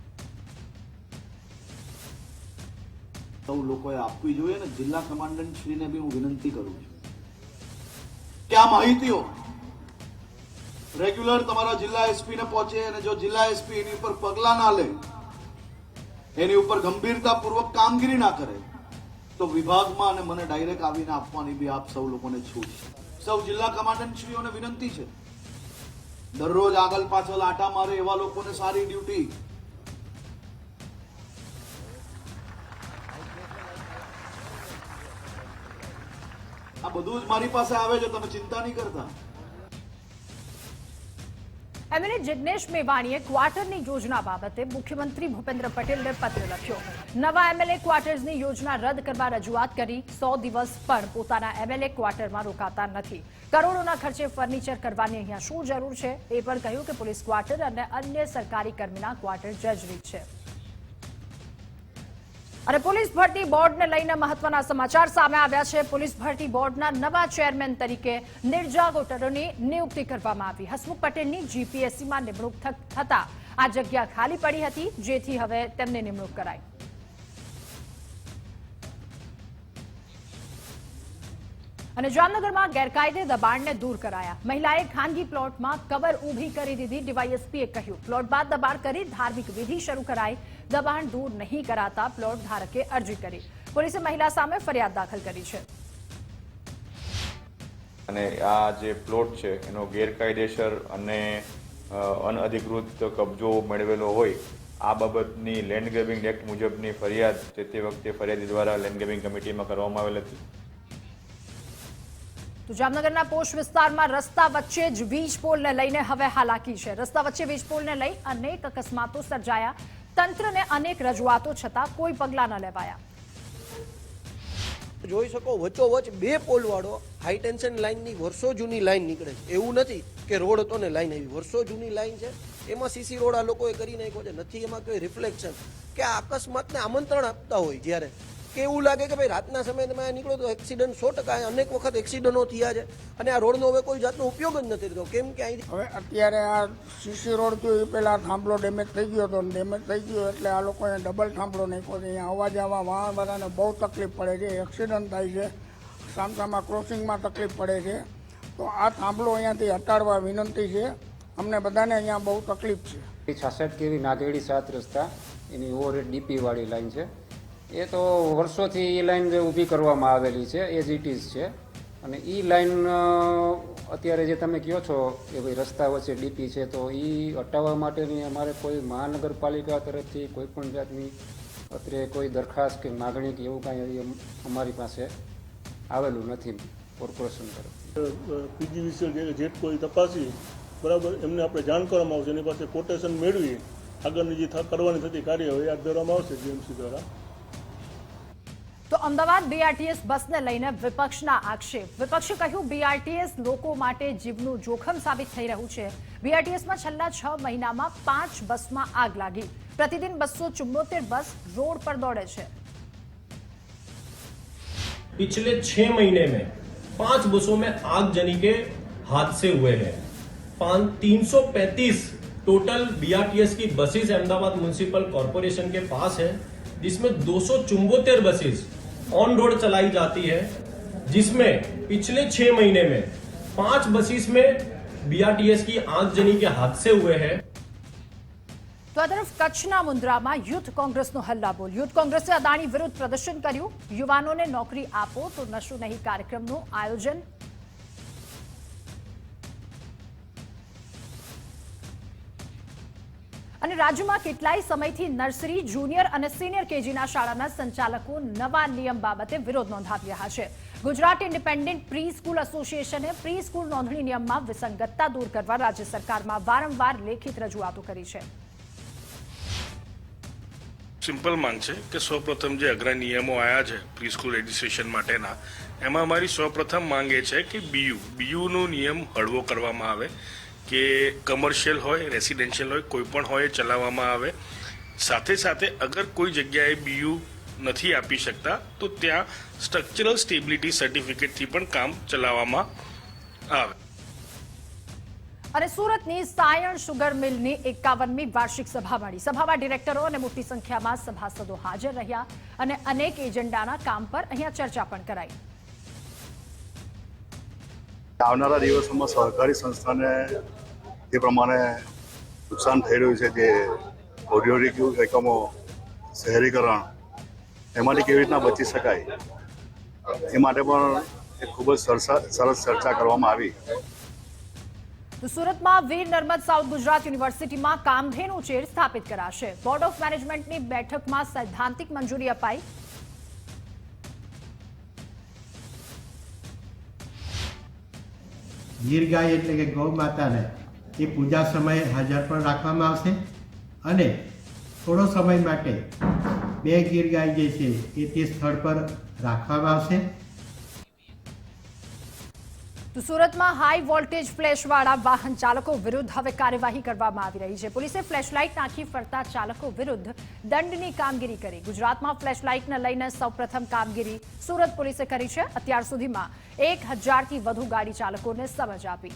સૌ લોકોએ આપવી જોઈએ, ને જિલ્લા કમાન્ડન્ટ શ્રીને બી હું વિનંતી કરું છું કે આ માહિતીઓ રેગ્યુલર તમારા જિલ્લા SPને પહોંચે, અને જો જિલ્લા SP એની ઉપર પગલા ના લે, એની ઉપર ગંભીરતાપૂર્વક કામગીરી ના કરે તો વિભાગમાં અને મને ડાયરેક્ટ આવીને આપવાની બી આપ સૌ લોકોને છૂટ છે. સૌ જિલ્લા કમાન્ડન્ટ શ્રીઓને વિનંતી છે, દરરોજ આગળ પાછળ આટા મારે એવા લોકોને સારી ડ્યુટી. આ બધું જ મારી પાસે આવે છે, તમે ચિંતા નહીં કરતા. MLA જિગ્નેશ મેવાણીએ ક્વાર્ટરની યોજના બાબતે મુખ્યમંત્રી ભૂપેન્દ્ર પટેલને પત્ર લખ્યો. નવા MLA ક્વાર્ટર્સની યોજના રદ કરવા રજૂઆત કરી. 100 દિવસ પણ પોતાના MLA ક્વાર્ટરમાં રોકાતા નથી. કરોડોના ખર્ચે ફર્નિચર કરવાની અહીંયા શું જરૂર છે? એ પણ કહ્યું કે પોલીસ ક્વાર્ટર અને અન્ય સરકારી કર્મીના ક્વાર્ટર જર્જરિત છે. અને પોલીસ ભરતી બોર્ડને લઈને મહત્વના સમાચાર સામે આવ્યા છે. પોલીસ ભરતી બોર્ડના નવા ચેરમેન તરીકે નિર્જા ગોટરોની નિયુક્તિ કરવામાં આવી. હસમુખ પટેલની GPSCમાં નિમણૂક થતા આ જગ્યા ખાલી પડી હતી, જેથી હવે તેમને નિમણૂક કરાઈ. અને જામનગરમાં ગેરકાયદે દબાણને દૂર કરાયા. મહિલાએ ખાનગી પ્લોટમાં કબર ઊભી કરી દીધી. ડીવાયએસપીએ કહ્યું પ્લોટ બાદ દબાણ કરી ધાર્મિક વિધિ શરૂ કરાઈ. દબાણ દૂર નહીં કરાતા પ્લોટ ધારકે અરજી કરી. પોલીસે મહિલા સામે ફરિયાદ દાખલ કરી છે. અને આ જે પ્લોટ છે એનો ગેરકાયદેસર અને અનઅધિકૃત કબજો મેળવેલો હોય આ બાબતની લેન્ડ ગ્રેબિંગ એક્ટ મુજબની ફરિયાદ તે વખતે ફરિયાદી દ્વારા લેન્ડ ગ્રેબિંગ કમિટીમાં કરવામાં આવેલ હતી. તો જામનગરના પોશ વિસ્તારમાં રસ્તા વચ્ચે જ વીજ પોલને લઈને હવે હાલાકી છે. રસ્તા વચ્ચે વીજ પોલને લઈ અનેક અકસ્માતો સર્જાયા. તંત્રને અનેક રજૂઆતો છતાં કોઈ પગલાં ન લેવાયા. જોઈ શકો વચ્ચોવચ્ચ 2 પોલવાળો હાઈ ટેન્શન લાઇનની વર્ષો જૂની લાઇન નીકળે છે. એવું નથી કે રોડ હતો ને લાઇન આવી, વર્ષો જૂની લાઇન છે. એમાં સીસી રોડ આ લોકોએ કરી નાખ્યો છે. નથી એમાં કોઈ રિફ્લેક્શન કે આ અકસ્માતને આમંત્રણ આપતા હોય જ્યારે કે એવું લાગે કે ભાઈ રાતના સમયે તમે નીકળો તો એક્સિડન્ટ 100%. અનેક વખત એક્સિડન્ટો થયા છે અને આ રોડનો હવે કોઈ જાતનો ઉપયોગ જ નથી થતો. કેમ કે અહીં હવે અત્યારે આ સીસી રોડ થયો એ પહેલાં થાંભલો ડેમેજ થઈ ગયો હતો. ડેમેજ થઈ ગયો એટલે આ લોકોએ ડબલ થાંભલો નાખ્યો છે. અહીંયા આવવા જવા વાહનવાળાને બહુ તકલીફ પડે છે, એક્સિડન્ટ થાય છે, સામસામા ક્રોસિંગમાં તકલીફ પડે છે. તો આ થાંભલો અહીંયાથી હટાડવા વિનંતી છે. અમને બધાને અહીંયા બહુ તકલીફ છે. 66 kV નાગેડી 7 રસ્તા એની ઓવરહેડ ડીપીવાળી લાઈન છે. એ તો વર્ષોથી એ લાઈન ઊભી કરવામાં આવેલી છે, એઝ ઇટ ઇઝ છે. અને એ લાઈન અત્યારે જે તમે કહો છો કે ભાઈ રસ્તા વચ્ચે ડીપી છે, તો એ હટાવવા માટેની અમારે કોઈ મહાનગરપાલિકા તરફથી કોઈ પણ જાતની અત્યારે કોઈ દરખાસ્ત કે માગણી કે એવું કાંઈ અમારી પાસે આવેલું નથી કોર્પોરેશન તરફથી. પીજીવીસીએલ જે કોઈ તપાસી બરાબર એમને આપણે જાણ કરવામાં આવશે, એની પાસે કોટેશન મેળવી આગળની જે કરવાની થતી કાર્યવાહી હાથ ધરવામાં આવશે જીએમસી દ્વારા. તો અમદાવાદ બીઆરટીએસ બસને લઈને વિપક્ષના આક્ષેપ. વિપક્ષે કહ્યું બીઆરટીએસ લોકો માટે જીવનું જોખમ સાબિત થઈ રહ્યું છે. બીઆરટીએસમાં છેલ્લા 6 મહિનામાં 5 બસમાં આગ લાગી. प्रतिदिन 274 बस रोड पर दौड़े છે. पिछले 6 महीने में 5 बसों में आगजनी के हादसे हुए हैं. 335 टोटल बीआरटीएस की बसेस अहमदाबाद म्युनिसिपल कॉर्पोरेशन के पास है, जिसमें 274 बसेस ऑन रोड चलाई जाती है, जिसमें पिछले 6 महीने में 5 बसेस में बीआरटीएस की आगजनी के हादसे हुए हैं. તો આ તરફ કચ્છના મુન્દ્રામાં યુથ કોંગ્રેસનો હલ્લાબોલ. યુથ કોંગ્રેસે અદાણી વિરુદ્ધ પ્રદર્શન કર્યું. યુવાનોને નોકરી આપો તો નશો નહીં કાર્યક્રમનું આયોજન. અને રાજ્યમાં કેટલાય સમયથી નર્સરી, જુનિયર અને સિનિયર કેજીના શાળાના સંચાલકો નવા નિયમ બાબતે વિરોધ નોંધાવી રહ્યા છે. ગુજરાત ઇન્ડિપેન્ડન્ટ પ્રી સ્કૂલ એસોસિએશને પ્રી સ્કૂલ નોંધણી નિયમમાં વિસંગતતા દૂર કરવા રાજ્ય સરકારમાં વારંવાર લેખિત રજૂઆતો કરી છે. સિમ્પલ માંગ છે કે સૌપ્રથમ જે અઘરા નિયમો આવ્યા છે પ્રી સ્કૂલ રજિસ્ટ્રેશન માટેના, એમાં અમારી સૌપ્રથમ માંગ એ છે કે બીયુનો નિયમ હળવો કરવામાં આવે, કે કમર્શિયલ હોય, રેસિડેન્શિયલ હોય, કોઈ પણ હોય ચલાવવામાં આવે. સાથે સાથે અગર કોઈ જગ્યાએ બીયુ નથી આપી શકતા તો ત્યાં સ્ટ્રક્ચરલ સ્ટેબિલિટી સર્ટિફિકેટથી પણ કામ ચલાવવામાં આવે. અને સુરતની સાયણ શુગર મિલની 51મી વાર્ષિક સભા મળી. સભામાં ડિરેક્ટરો અને મોટી સંખ્યામાં સભાસદો હાજર રહ્યા અને અનેક એજન્ડાના કામ પર અહીંયા ચર્ચા પણ કરાઈ. આવનારા દિવસોમાં સહકારી સંસ્થાને જે પ્રમાણે નુકસાન થઈ રહ્યું છે, જે ઔદ્યોગિક એકમો, શહેરીકરણ, એમાંથી કેવી રીતના બચી શકાય એ માટે પણ એક ખૂબ જ સરસ ચર્ચા કરવામાં આવી. તો સુરતમાં વીર નર્મદ સાઉથ ગુજરાત યુનિવર્સિટીમાં કામધેનુ ચેર સ્થાપિત કરાશે. બોર્ડ ઓફ મેનેજમેન્ટની બેઠકમાં સૈદ્ધાંતિક મંજૂરી અપાઈ. ગીર ગાય એટલે કે ગૌ માતાને એ પૂજા સમયે હાજર પણ રાખવામાં આવશે અને થોડો સમય માટે 2 ગીર ગાય જે છે એ તે સ્થળ પર રાખવામાં આવશે. તો સુરતમાં હાઈ વોલ્ટેજ ફ્લેશવાળા વાહન ચાલકો વિરુદ્ધ હવે કાર્યવાહી કરવામાં આવી રહી છે. પોલીસે ફ્લેશલાઇટ નાખી ફરતા ચાલકો વિરુદ્ધ દંડની કામગીરી કરી. ગુજરાતમાં ફ્લેશલાઇટને લઈને સૌપ્રથમ કામગીરી સુરત પોલીસે કરી છે. અત્યાર સુધીમાં 1000થી વધુ ગાડી ચાલકોને સમજ આપી.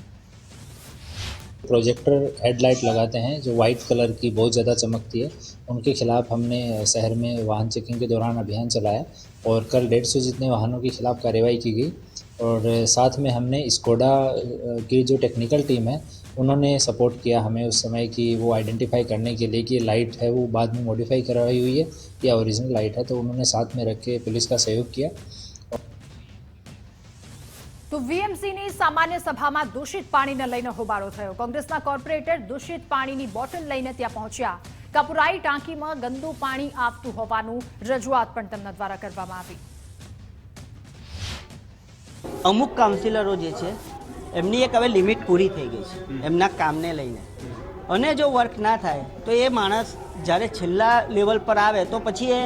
प्रोजेक्टर हेडलाइट लगाते हैं जो वाइट कलर की बहुत ज़्यादा चमकती है, उनके खिलाफ हमने शहर में वाहन चेकिंग के दौरान अभियान चलाया और कल 150 जितने वाहनों के खिलाफ कार्रवाई की गई. और साथ में हमने स्कोडा की जो टेक्निकल टीम है उन्होंने सपोर्ट किया हमें उस समय कि वो आइडेंटिफाई करने के लिए कि लाइट है वो बाद में मॉडिफाई करवाई हुई है या ओरिजिनल लाइट है, तो उन्होंने साथ में रख के पुलिस का सहयोग किया. તો વીએમસીની સામાન્ય સભામાં દૂષિત પાણીને લઈને હોબાળો થયો. કોંગ્રેસના કોર્પોરેટર દૂષિત પાણીની બોટલ લઈને ત્યાં પહોંચ્યા. કપુરાઈ ટાંકીમાં ગંદુ પાણી આવતું હોવાનું રજૂઆત પણ તેમના દ્વારા કરવામાં આવી. અમુક કાઉન્સિલરો જે છે એમની એક હવે લિમિટ પૂરી થઈ ગઈ છે એમના કામને લઈને. અને જો વર્ક ના થાય તો એ માણસ જ્યારે છેલ્લા લેવલ પર આવે તો પછી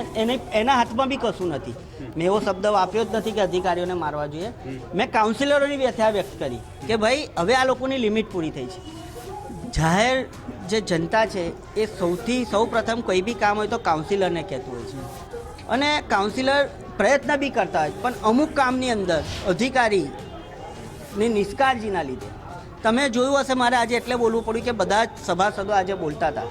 એના હાથમાં બી કશું નથી. મેં એવો શબ્દ વાપર્યો જ નથી કે અધિકારીઓને મારવા જોઈએ. મેં કાઉન્સિલરોની વ્યથા વ્યક્ત કરી કે ભાઈ હવે આ લોકોની લિમિટ પૂરી થઈ છે. જાહેર જે જનતા છે એ સૌ પ્રથમ કોઈ બી કામ હોય તો કાઉન્સિલરને કહેતું હોય છે, અને કાઉન્સિલર પ્રયત્ન બી કરતા હોય, પણ અમુક કામની અંદર અધિકારીની નિષ્કાળજીના લીધે તમે જોયું હશે, મારે આજે એટલે બોલવું પડ્યું કે બધા જ સભાસદો આજે બોલતા હતા,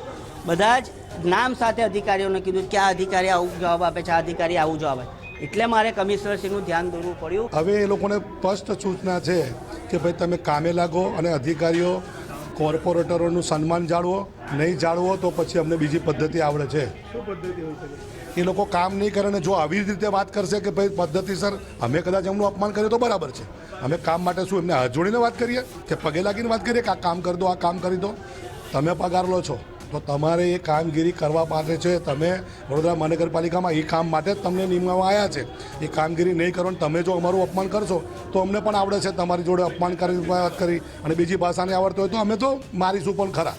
બધા જ નામ સાથે અધિકારીઓને કીધું કે આ અધિકારી આવું જવાબ આપે છે, આ અધિકારી આવું જવાબ આપે, એટલે મારે કમિશનરશ્રીનું ધ્યાન દોરવું પડ્યું. હવે એ લોકોને સ્પષ્ટ સૂચના છે કે ભાઈ તમે કામે લાગો અને અધિકારીઓ કોર્પોરેટરોનું સન્માન જાળવો, નહીં જાળવો તો પછી અમને બીજી પદ્ધતિ આવડે છે. શું પદ્ધતિ હોઈ શકે? એ લોકો કામ નહીં કરે ને જો આવી રીતે વાત કરશે કે ભાઈ પદ્ધતિસર અમે કદાચ એમનું અપમાન કરીએ તો બરાબર છે. અમે કામ માટે શું એમને હાથ જોડીને વાત કરીએ કે પગે લાગીને વાત કરીએ કે આ કામ કરી દો, આ કામ કરી દો? તમે પગાર લો છો તો તમારે એ કામગીરી કરવા માટે છે. તમે વડોદરા મહાનગરપાલિકામાં એ કામ માટે જ તમને નિમવામાં આવ્યા છે. એ કામગીરી નહીં કરો ને તમે જો અમારું અપમાન કરશો તો અમને પણ આવડે છે તમારી જોડે અપમાન કરી વાત કરી, અને બીજી ભાષાને આવડતું હોય તો અમે તો મારીશું પણ ખરા.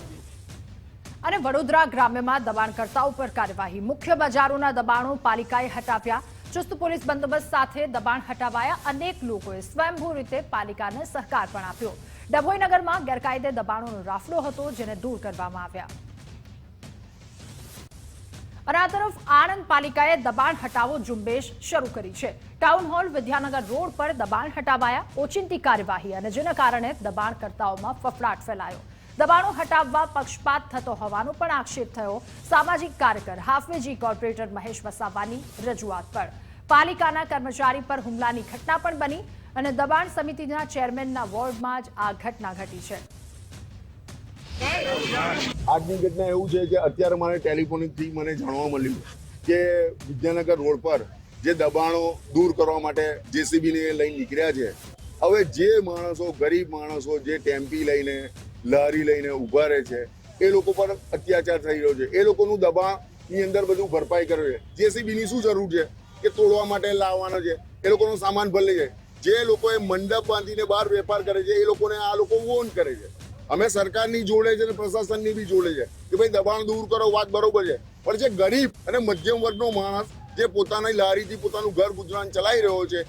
અને વડોદરા ગ્રામ્યમાં દબાણકર્તાઓ પર કાર્યવાહી. મુખ્ય બજારોના દબાણો પાલિકાએ હટાવ્યા. ચુસ્ત પોલીસ બંદોબસ્ત સાથે દબાણ હટાવાયા. અનેક લોકોએ સ્વયંભૂ રીતે પાલિકાને સહકાર પણ આપ્યો. ડભોઈ નગરમાં ગેરકાયદે દબાણોનો રાફડો હતો, જેને દૂર કરવામાં આવ્યા. અને આ તરફ આણંદ પાલિકાએ દબાણ હટાવો ઝુંબેશ શરૂ કરી છે. ટાઉન હોલ વિદ્યાનગર રોડ પર દબાણ હટાવાયા. ઓચિંતી કાર્યવાહી, અને જેના કારણે દબાણકર્તાઓમાં ફફડાટ ફેલાયો. દબાણો હટાવવા પક્ષપાત થતો હોવાનો પણ આક્ષેપ થયો. સામાજિક કાર્યકર હાફવેજી કોર્પોરેટર મહેશ વસાવાની રજૂઆત પર. પાલિકાના કર્મચારી પર હુમલાની ઘટના પણ બની, અને દબાણ સમિતિના ચેરમેનના વોર્ડમાં જ આ ઘટના ઘટી છે. આજની ઘટના એવું છે કે અત્યારે મને ટેલિફોનિકથી મને જાણવા મળ્યું કે વિદ્યાનગર રોડ પર જે દબાણો દૂર કરવા માટે જેસીબીને લઈને નીકળ્યા છે. હવે જે માણસો ગરીબ માણસો જે ટેમ્પી લઈને લારી લઈને ઊભા રહે છે એ લોકો પર અત્યાચાર થઈ રહ્યો છે. એ લોકોનું દબાણની અંદર બધું ભરપાઈ કરે છે. જેસીબીની શું જરૂર છે કે તોડવા માટે લાવવાનો છે, એ લોકોનો સામાન ભલે જાય. જે લોકોએ મંડપ બાંધીને બહાર વેપાર કરે છે એ લોકોને આ લોકો વોન કરે છે. અમે સરકારની જોડે છે અને પ્રશાસનની બી જોડે છે કે ભાઈ દબાણ દૂર કરો, વાત બરોબર છે, પણ જે ગરીબ અને મધ્યમ વર્ગનો માણસ જે પોતાની લારીથી પોતાનું ઘર ગુજરાન ચલાવી રહ્યો છે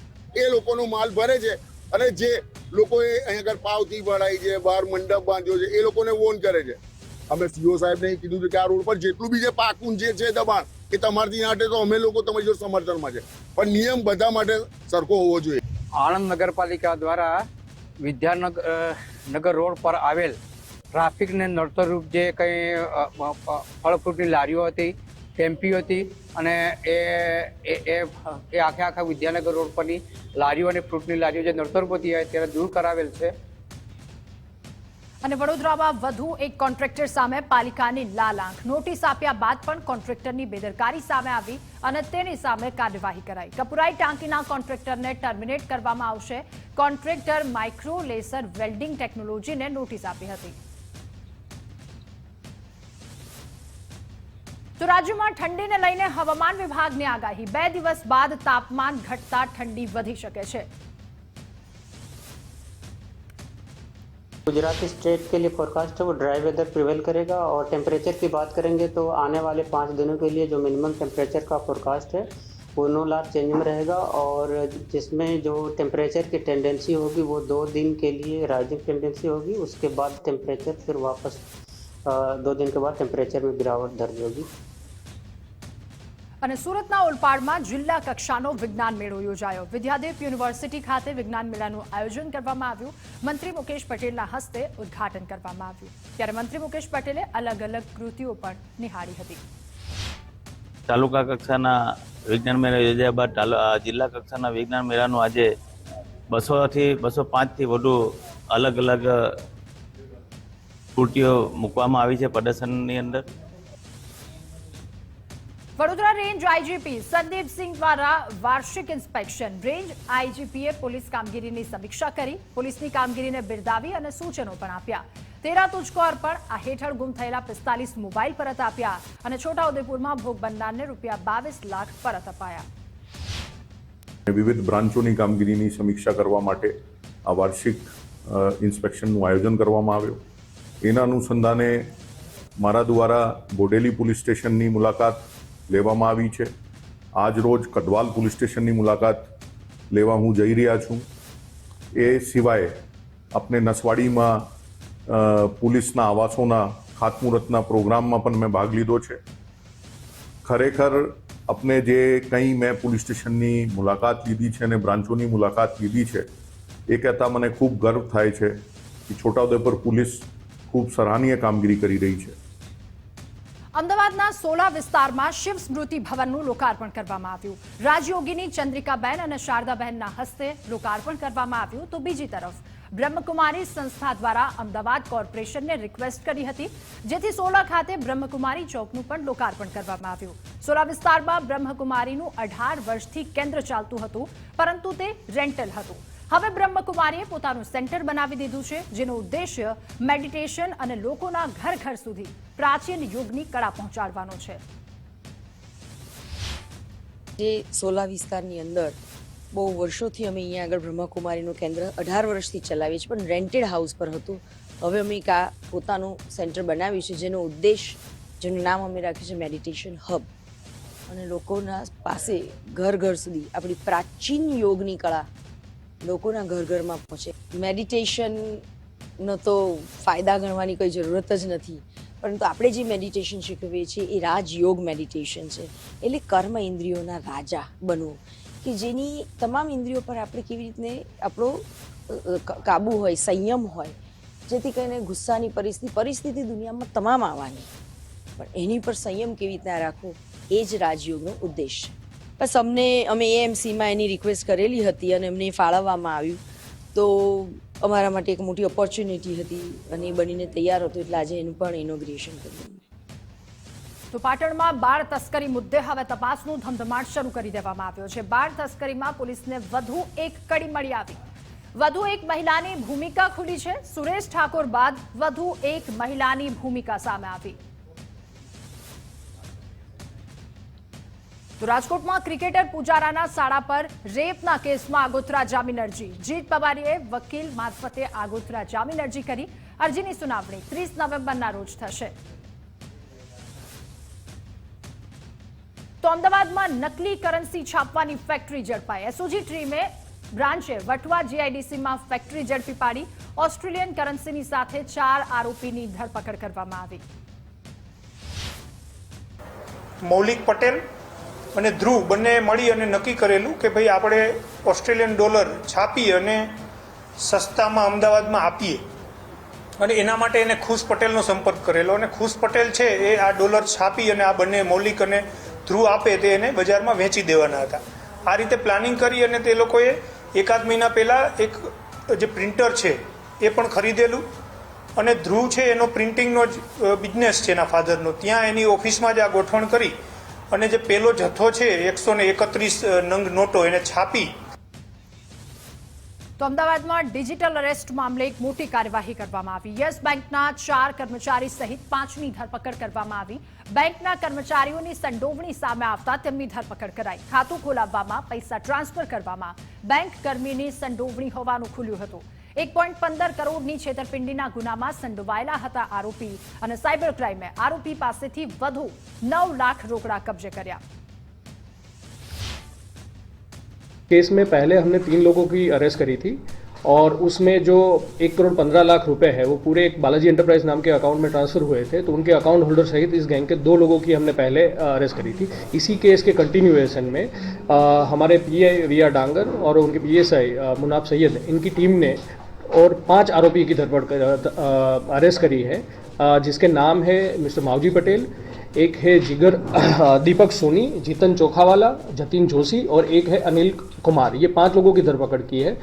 એ લોકોનો માલ ભરે છે, અને જે લોકોએ અહીંયા આગળ પાવતી ભરાઈ છે, બહાર મંડપ બાંધ્યો છે, એ લોકોને વોન કરે છે. અમે સીઓ સાહેબને કીધું છે કે આ રોડ પર જેટલું બી જે પાકું જે છે દબાણ એ તમારથી નાટે તો અમે લોકો તમારી જોડે સમર્થનમાં છે, પણ નિયમ બધા માટે સરખો હોવો જોઈએ. આણંદ નગરપાલિકા દ્વારા વિદ્યાનગર રોડ પર આવેલ ટ્રાફિકને નડતરરૂપ જે કંઈ ફળ ફ્રૂટની લારીઓ હતી, ટેમ્પી હતી, અને એ આખા વિદ્યાનગર રોડ પરની લારીઓ અને ફ્રૂટની લારીઓ જે નડતરરૂપ હતી ત્યારે દૂર કરાવેલ છે. અને વડોદરામાં વધુ એક કોન્ટ્રાક્ટર સામે પાલિકાની લાલ આંખ. નોટિસ આપ્યા બાદ પણ કોન્ટ્રાક્ટરની બેદરકારી સામે આવી અને તેની સામે કાર્યવાહી કરાઈ. કપુરાઈ ટાંકીના કોન્ટ્રાક્ટરને ટર્મિનેટ કરવામાં આવશે. કોન્ટ્રાક્ટર માઇક્રો લેસર વેલ્ડિંગ ટેકનોલોજીને નોટિસ આપી હતી. તો રાજ્યમાં ઠંડીને લઈને હવામાન વિભાગની આગાહી. 2 દિવસ બાદ તાપમાન ઘટતા ઠંડી વધી શકે છે. गुजरात स्टेट के लिए फोरकास्ट है वो ड्राई वेदर प्रिवेल करेगा. और टेम्परेचर की बात करेंगे तो आने वाले 5 दिनों के लिए जो मिनिमम टेम्परेचर का फोरकास्ट है वो नो लार्ज चेंज में रहेगा, और जिसमें जो टेम्परेचर की टेंडेंसी होगी वो 2 दिन के लिए राइजिंग टेंडेंसी होगी. उसके बाद टेम्परेचर फिर वापस 2 दिन के बाद टेम्परेचर में गिरावट दर्ज होगी. અને સુરતના ઓલપાડમાં જિલ્લા કક્ષાનો વિજ્ઞાન મેળો યોજાયો. વિદ્યાદીપ યુનિવર્સિટી ખાતે વિજ્ઞાન મેળાનું આયોજન કરવામાં આવ્યું. મંત્રી મુકેશ પટેલના હસ્તે ઉદ્ઘાટન કરવામાં આવ્યું. ત્યારે મંત્રી મુકેશ પટેલે અલગ અલગ કૃતિઓ પણ નિહાળી હતી. તાલુકા કક્ષાના વિજ્ઞાન મેળા યોજ્યા બાદ જિલ્લા કક્ષાના વિજ્ઞાન મેળાનું આજે 200થી 205થી વધુ અલગ અલગ કૃતિઓ મૂકવામાં આવી છે પ્રદર્શનની અંદર. વડોદરા રેન્જ આઈજીપી સંદીપસિંહ દ્વારા વાર્ષિક ઇન્સ્પેક્શન. રેન્જ આઈજીપીએ પોલીસ કામગીરીની સમીક્ષા કરી, પોલીસની કામગીરીને બિરદાવી અને સૂચનો પણ આપ્યા. 13 તુજકો અર્પણ આ હેઠળ ગુમ થયેલા 45 મોબાઈલ પરત આપ્યા અને છોટાઉદેપુરમાં ભોગ બનનારને ₹22 લાખ પરત અપાયા. વિવિધ બ્રાન્ચોની કામગીરીની સમીક્ષા કરવા માટે આ વાર્ષિક ઇન્સ્પેક્શનનું આયોજન કરવામાં આવ્યું. એના અનુસંધાને મારા દ્વારા બોડેલી પોલીસ સ્ટેશનની મુલાકાત લેવામાં આવી છે. આજ રોજ કદવાલ પોલીસ સ્ટેશનની મુલાકાત લેવા હું જઈ રહ્યા છું. એ સિવાય આપણે નસવાડીમાં પોલીસના આવાસોના ખાતમુહૂર્તના પ્રોગ્રામમાં પણ મેં ભાગ લીધો છે. ખરેખર આપણે જે કંઈ મેં પોલીસ સ્ટેશનની મુલાકાત લીધી છે અને બ્રાન્ચોની મુલાકાત લીધી છે એ કહેતા મને ખૂબ ગર્વ થાય છે કે છોટાઉદેપુર પોલીસ ખૂબ સરાહનીય કામગીરી કરી રહી છે. અમદાવાદના સોલા વિસ્તારમાં શિવ સ્મૃતિ ભવનનું લોકાર્પણ કરવામાં આવ્યું. રાજયોગીની ચંદ્રિકાબેન અને શારદાબહેનના હસ્તે લોકાર્પણ કરવામાં આવ્યું. તો બીજી તરફ બ્રહ્મકુમારી સંસ્થા દ્વારા અમદાવાદ કોર્પોરેશનને રિક્વેસ્ટ કરી હતી, જેથી સોલા ખાતે બ્રહ્મકુમારી ચોકનું પણ લોકાર્પણ કરવામાં આવ્યું. સોલા વિસ્તારમાં બ્રહ્મકુમારીનું 18 વર્ષથી કેન્દ્ર ચાલતું હતું, પરંતુ તે રેન્ટલ હતું. હવે બ્રહ્મકુમારીએ પોતાનું સેન્ટર બનાવી દીધું છે, જેનો ઉદ્દેશ્ય મેડિટેશન અને લોકોના ઘર ઘર સુધી પ્રાચીન યુગની કળા પહોંચાડવાનો છે. જે સોલા વિસ્તારની અંદર બહુ વર્ષોથી અમે અહીંયા આગળ બ્રહ્મકુમારીનું કેન્દ્ર 18 વર્ષથી ચલાવીએ છીએ, પણ રેન્ટેડ હાઉસ પર હતું. હવે અમે એક આ પોતાનું સેન્ટર બનાવ્યું છે, જેનો ઉદ્દેશ, જેનું નામ અમે રાખ્યું છે મેડિટેશન હબ, અને લોકોના પાસે ઘર ઘર સુધી આપણી પ્રાચીન યોગની કળા લોકોના ઘર ઘરમાં પહોંચે. મેડિટેશનનો તો ફાયદા ગણવાની કોઈ જરૂરત જ નથી, પરંતુ આપણે જે મેડિટેશન શીખવીએ છીએ એ રાજયોગ મેડિટેશન છે. એટલે કર્મ ઇન્દ્રિયોના રાજા બનવું, કે જેની તમામ ઇન્દ્રિયો પર આપણે કેવી રીતને આપણો કાબુ હોય, સંયમ હોય, જેથી કરીને ગુસ્સાની પરિસ્થિતિ દુનિયામાં તમામ આવવાની, પણ એની પર સંયમ કેવી રીતના રાખવો, એ જ રાજયોગનો ઉદ્દેશ છે. બસ અમે એએમસીમાં એની રિક્વેસ્ટ કરેલી હતી અને એમને ફાળવવામાં આવ્યું, તો અમારા માટે એક મોટી ઓપોર્ચ્યુનિટી હતી અને એ બનીને તૈયાર હતું, એટલે આજે એનું પણ ઇનોગ્રેશન કર્યું. તો પાટણમાં બાળ તસ્કરી મુદ્દે હવે તપાસનો ધમધમાટ શરૂ કરી દેવામાં આવ્યો છે. બાળ તસ્કરીમાં પોલીસને વધુ એક કડી મળી આવી. વધુ એક મહિલાની ભૂમિકા ખુલી છે. સુરેશ ઠાકોર બાદ વધુ એક મહિલાની ભૂમિકા સામે આવી. તો રાજકોટમાં ક્રિકેટર પુજારાના શાળા પર રેપના કેસમાં આગોતરા જામીન અરજી. જીત પવારીએ વકીલ મારફતે આગોતરા જામીન અરજી કરી. અરજીની સુનાવણી 30 નવેમ્બરના રોજ થશે. તો અમદાવાદમાં નકલી કરન્સી છાપવાની ફેક્ટરી ઝડપાઈ. એસઓજી ટીમે બ્રાન્ચે વટવા જીઆઈડીસીમાં ફેક્ટરી ઝડપી પાડી. ઓસ્ટ્રેલિયન કરન્સીની સાથે 4 આરોપીની ધરપકડ કરવામાં આવી. મૌલિક પટેલ અને ધ્રુવ બંને મળી અને નક્કી કરેલું કે ભાઈ આપણે ઓસ્ટ્રેલિયન ડોલર છાપી અને સસ્તામાં અમદાવાદમાં આપીએ, અને એના માટે એને ખુશ પટેલનો સંપર્ક કરેલો, અને ખુશ પટેલ છે એ આ ડોલર છાપી અને આ બંને મૌલિક અને ધ્રુવ આપે તે એને બજારમાં વેચી દેવાના હતા. આ રીતે પ્લાનિંગ કરી અને તે લોકોએ 1-8 મહિના પહેલાં એક જે પ્રિન્ટર છે એ પણ ખરીદેલું, અને ધ્રુવ છે એનો પ્રિન્ટિંગનો જ બિઝનેસ છે એના ફાધરનો, ત્યાં એની ઓફિસમાં જ આ ગોઠવણ કરી અને જે પેલો જથ્થો છે 131 નંગ નોટો એને છાપી. તો અમદાવાદમાં ડિજિટલ અરેસ્ટ મામલે એક મોટી કાર્યવાહી કરવામાં આવી. યસ બેંકના 4 કર્મચારી સહિત 5ની ધરપકડ કરવામાં આવી. બેંકના કર્મચારીઓની સંડોવણી સામે આવતા તેમની ધરપકડ કરાઈ. ખાતું ખોલાવવામાં, પૈસા ટ્રાન્સફર કરવામાં બેંક કર્મીની સંડોવણી હોવાનું ખુલ્યું હતું. 1.15 કરોડની છેતરપિંડીના ગુનામાં સંડોવાયેલા હતા આરોપી, અને સાયબર ક્રાઇમે આરોપી પાસેથી વધુ 9 લાખ રોકડા कब्जे કર્યા. केस में पहले हमने 3 लोगों की अरेस्ट करी थी, और उसमें जो 1 करोड़ 15 लाख रुपए है वो पूरे एक बालाजी एंटरप्राइज नाम के अकाउंट में ट्रांसफर हुए थे. तो उनके अकाउंट होल्डर सहित इस गैंग के 2 लोगों की हमने पहले अरेस्ट करी थी. इसी केस के कंटिन्यूएशन में हमारे पीआई रिया डांगर और उनके पीएसआई मुनाफ सैयद, इनकी टीम ने और 5 आरोपी की धरपकड़ अरेस्ट करी है, जिसके नाम है मिस्टर मावजी पटेल, एक है जिगर दीपक सोनी, जीतन चोखावाला, जतिन जोशी और एक है अनिल कुमार. ये 5 लोगों की धरपकड़ की है.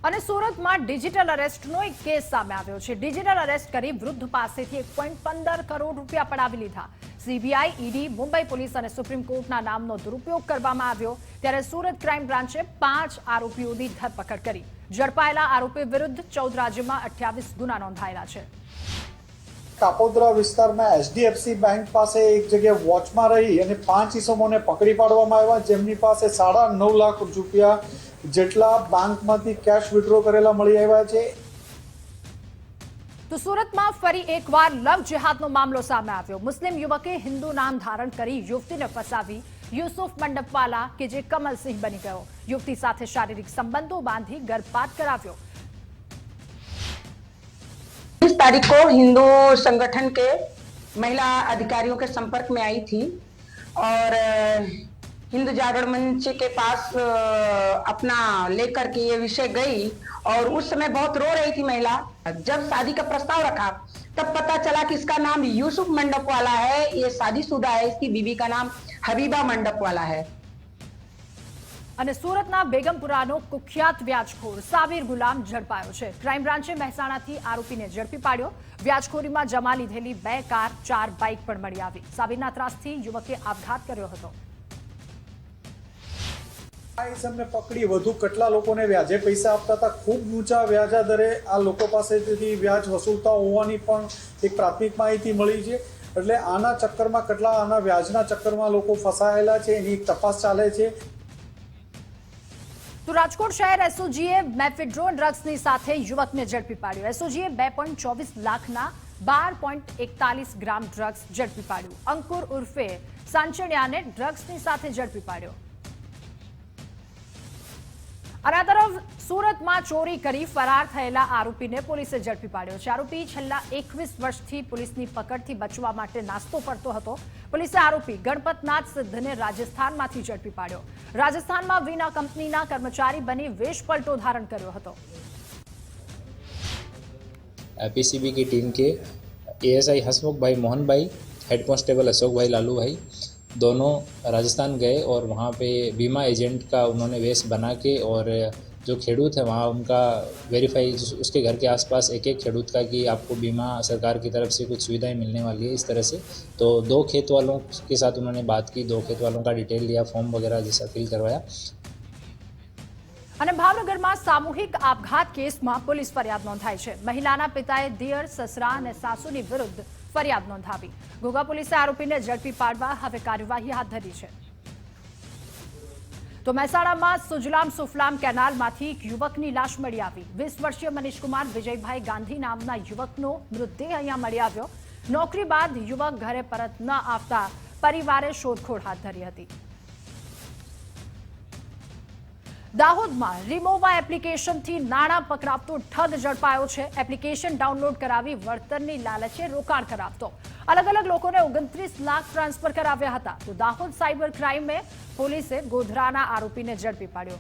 અને સુરતમાં ડિજિટલ અરેસ્ટનો એક કેસ સામે આવ્યો છે. ડિજિટલ અરેસ્ટ કરી વૃદ્ધ પાસેથી 1.15 કરોડ રૂપિયા પડાવી લીધા. સીબીઆઈ, ઈડી, મુંબઈ પોલીસ અને સુપ્રીમ કોર્ટના નામનો દુરુપયોગ કરવામાં આવ્યો, ત્યારે સુરત ક્રાઇમ બ્રાન્ચે 5 આરોપીઓની ધરપકડ કરી. ઝડપાયેલા આરોપી વિરુદ્ધ 14 રાજ્યમાં 28 ગુના નોંધાયેલા છે. કાપોદ્રા વિસ્તારમાં એચડીએફસી બેંક પાસે એક જગ્યાએ વોચમાં રહી અને 5 ઇસમોને પકડી પાડવામાં આવ્યા, જેમની પાસે 9.5 લાખ રૂપિયા જેટલા બેંકમાંથી કેશ વિડ્રો કરેલા મળી આવ્યા છે. તો સુરતમાં ફરી એકવાર લવ જેહાદનો મામલો સામે આવ્યો. મુસ્લિમ યુવકે હિન્દુ નામ ધારણ કરી યુવતીને ફસાવી. યુસુફ મંડપવાલા કે જે કમલસિંહ બની ગયો. યુવતી સાથે શારીરિક સંબંધો બાંધી ગર્ભપાત કરાવ્યો. 20 तारीख को हिंदू संगठन के महिला अधिकारियों के संपर्क में आई थी और हिंदू जागरण मंच के पास अपना लेकर के ये विषय गई और उस समय बहुत रो रही थी महिला. जब शादी का प्रस्ताव रखा तब पता चला कि इसका नाम यूसुफ मंडप वाला है. ये शादीशुदा है. इसकी बीवी का नाम हबीबा मंडप वाला है. અને સુરતના બેગમપુરાનો કુખ્યાત વ્યાજખોર સાબિર ગુલામ ઝડપાયો છે. ક્રાઇમ બ્રાન્ચે મહેસાણાથી આરોપીને ઝડપી પાડ્યો. વ્યાજખોરીમાં જમા લીધેલી 2 કાર 4 બાઇક પણ મળી આવી. સાબિરના ત્રાસથી યુવકે આપઘાત કર્યો હતો. આ ઇસમને પકડી વધુ કેટલા લોકોને વ્યાજે પૈસા આપતા હતા. ખૂબ ઊંચા વ્યાજા દરે આ લોકો પાસેથી વ્યાજ વસૂલતા હોવાની પણ એક પ્રાથમિક માહિતી મળી છે. એટલે આના ચક્કરમાં કેટલા આના વ્યાજના ચક્કરમાં લોકો ફસાયેલા છે એની એક તપાસ ચાલે છે. તો રાજકોટ શહેર એસઓજીએ મેફેડ્રોન ડ્રગ્સની સાથે યુવકને ઝડપી પાડ્યો. એસઓજીએ 2.24 લાખના 12.41 ગ્રામ ડ્રગ્સ ઝડપી પાડ્યું. અંકુર ઉર્ફે સાંચણિયાને ડ્રગ્સની સાથે ઝડપી પાડ્યો. અને આ તરફ સુરતમાં ચોરી કરી ફરાર થયેલા આરોપીને પોલીસે ઝડપી પાડ્યો છે. આરોપી છેલ્લા 21 વર્ષથી પોલીસની પકડથી બચવા માટે નાસ્તો કરતો હતો. પોલીસે આરોપી ગણપતનાથ સિદ્ધને રાજસ્થાનમાંથી ઝડપી પાડ્યો. રાજસ્થાનમાં વીના કંપનીના કર્મચારી બની વેશપલટો ધારણ કર્યો હતો. पीसीबी की टीम के एएसआई हसमुख भाई मोहन भाई, हेड कांस्टेबल अशोक भाई लालू भाई दोनों राजस्थान गए और वहाँ पे बीमा एजेंट का उन्होंने वेश बना के और जो खेडूत है वहाँ उनका वेरीफाई उसके घर के आसपास एक खेडूत का कि आपको बीमा सरकार की तरफ से कुछ सुविधाएं मिलने वाली है इस तरह से. तो 2 खेत वालों के साथ उन्होंने बात की. 2 खेत वालों का डिटेल लिया, फॉर्म वगैरह जैसा फिल करवाया. અને ભાવનગરમાં સામૂહિક આપઘાત કેસમાં પોલીસ ફરિયાદ નોંધાઈ છે. મહિલાના પિતાએ દિયર, સસરા અને સાસુની વિરુદ્ધ ફરિયાદ નોંધાવી. ઘોઘા પોલીસે આરોપીને ઝડપી પાડવા હવે કાર્યવાહી હાથ ધરી છે. તો મહેસાણામાં સુજલામ સુફલામ કેનાલમાંથી એક યુવકની લાશ મળી આવી. 20 વર્ષીય મનીષકુમાર વિજયભાઈ ગાંધી નામના યુવકનો મૃતદેહ અહીંયા મળી આવ્યો. નોકરી બાદ યુવક ઘરે પરત ન આવતા પરિવારે શોધખોળ હાથ ધરી હતી. દાહોદમાં રિમોવા એપ્લિકેશનથી નાણાં પકડાવતો ઠગ ઝડપાયો છે. એપ્લિકેશન ડાઉનલોડ કરાવી વળતરની લાલચે રોકાણ કરાવતો અલગ અલગ લોકોને 29 લાખ ટ્રાન્સફર કરાવ્યા હતા. તો દાહોદ સાયબર ક્રાઇમે પોલીસે ગોધરાના આરોપીને ઝડપી પાડ્યો.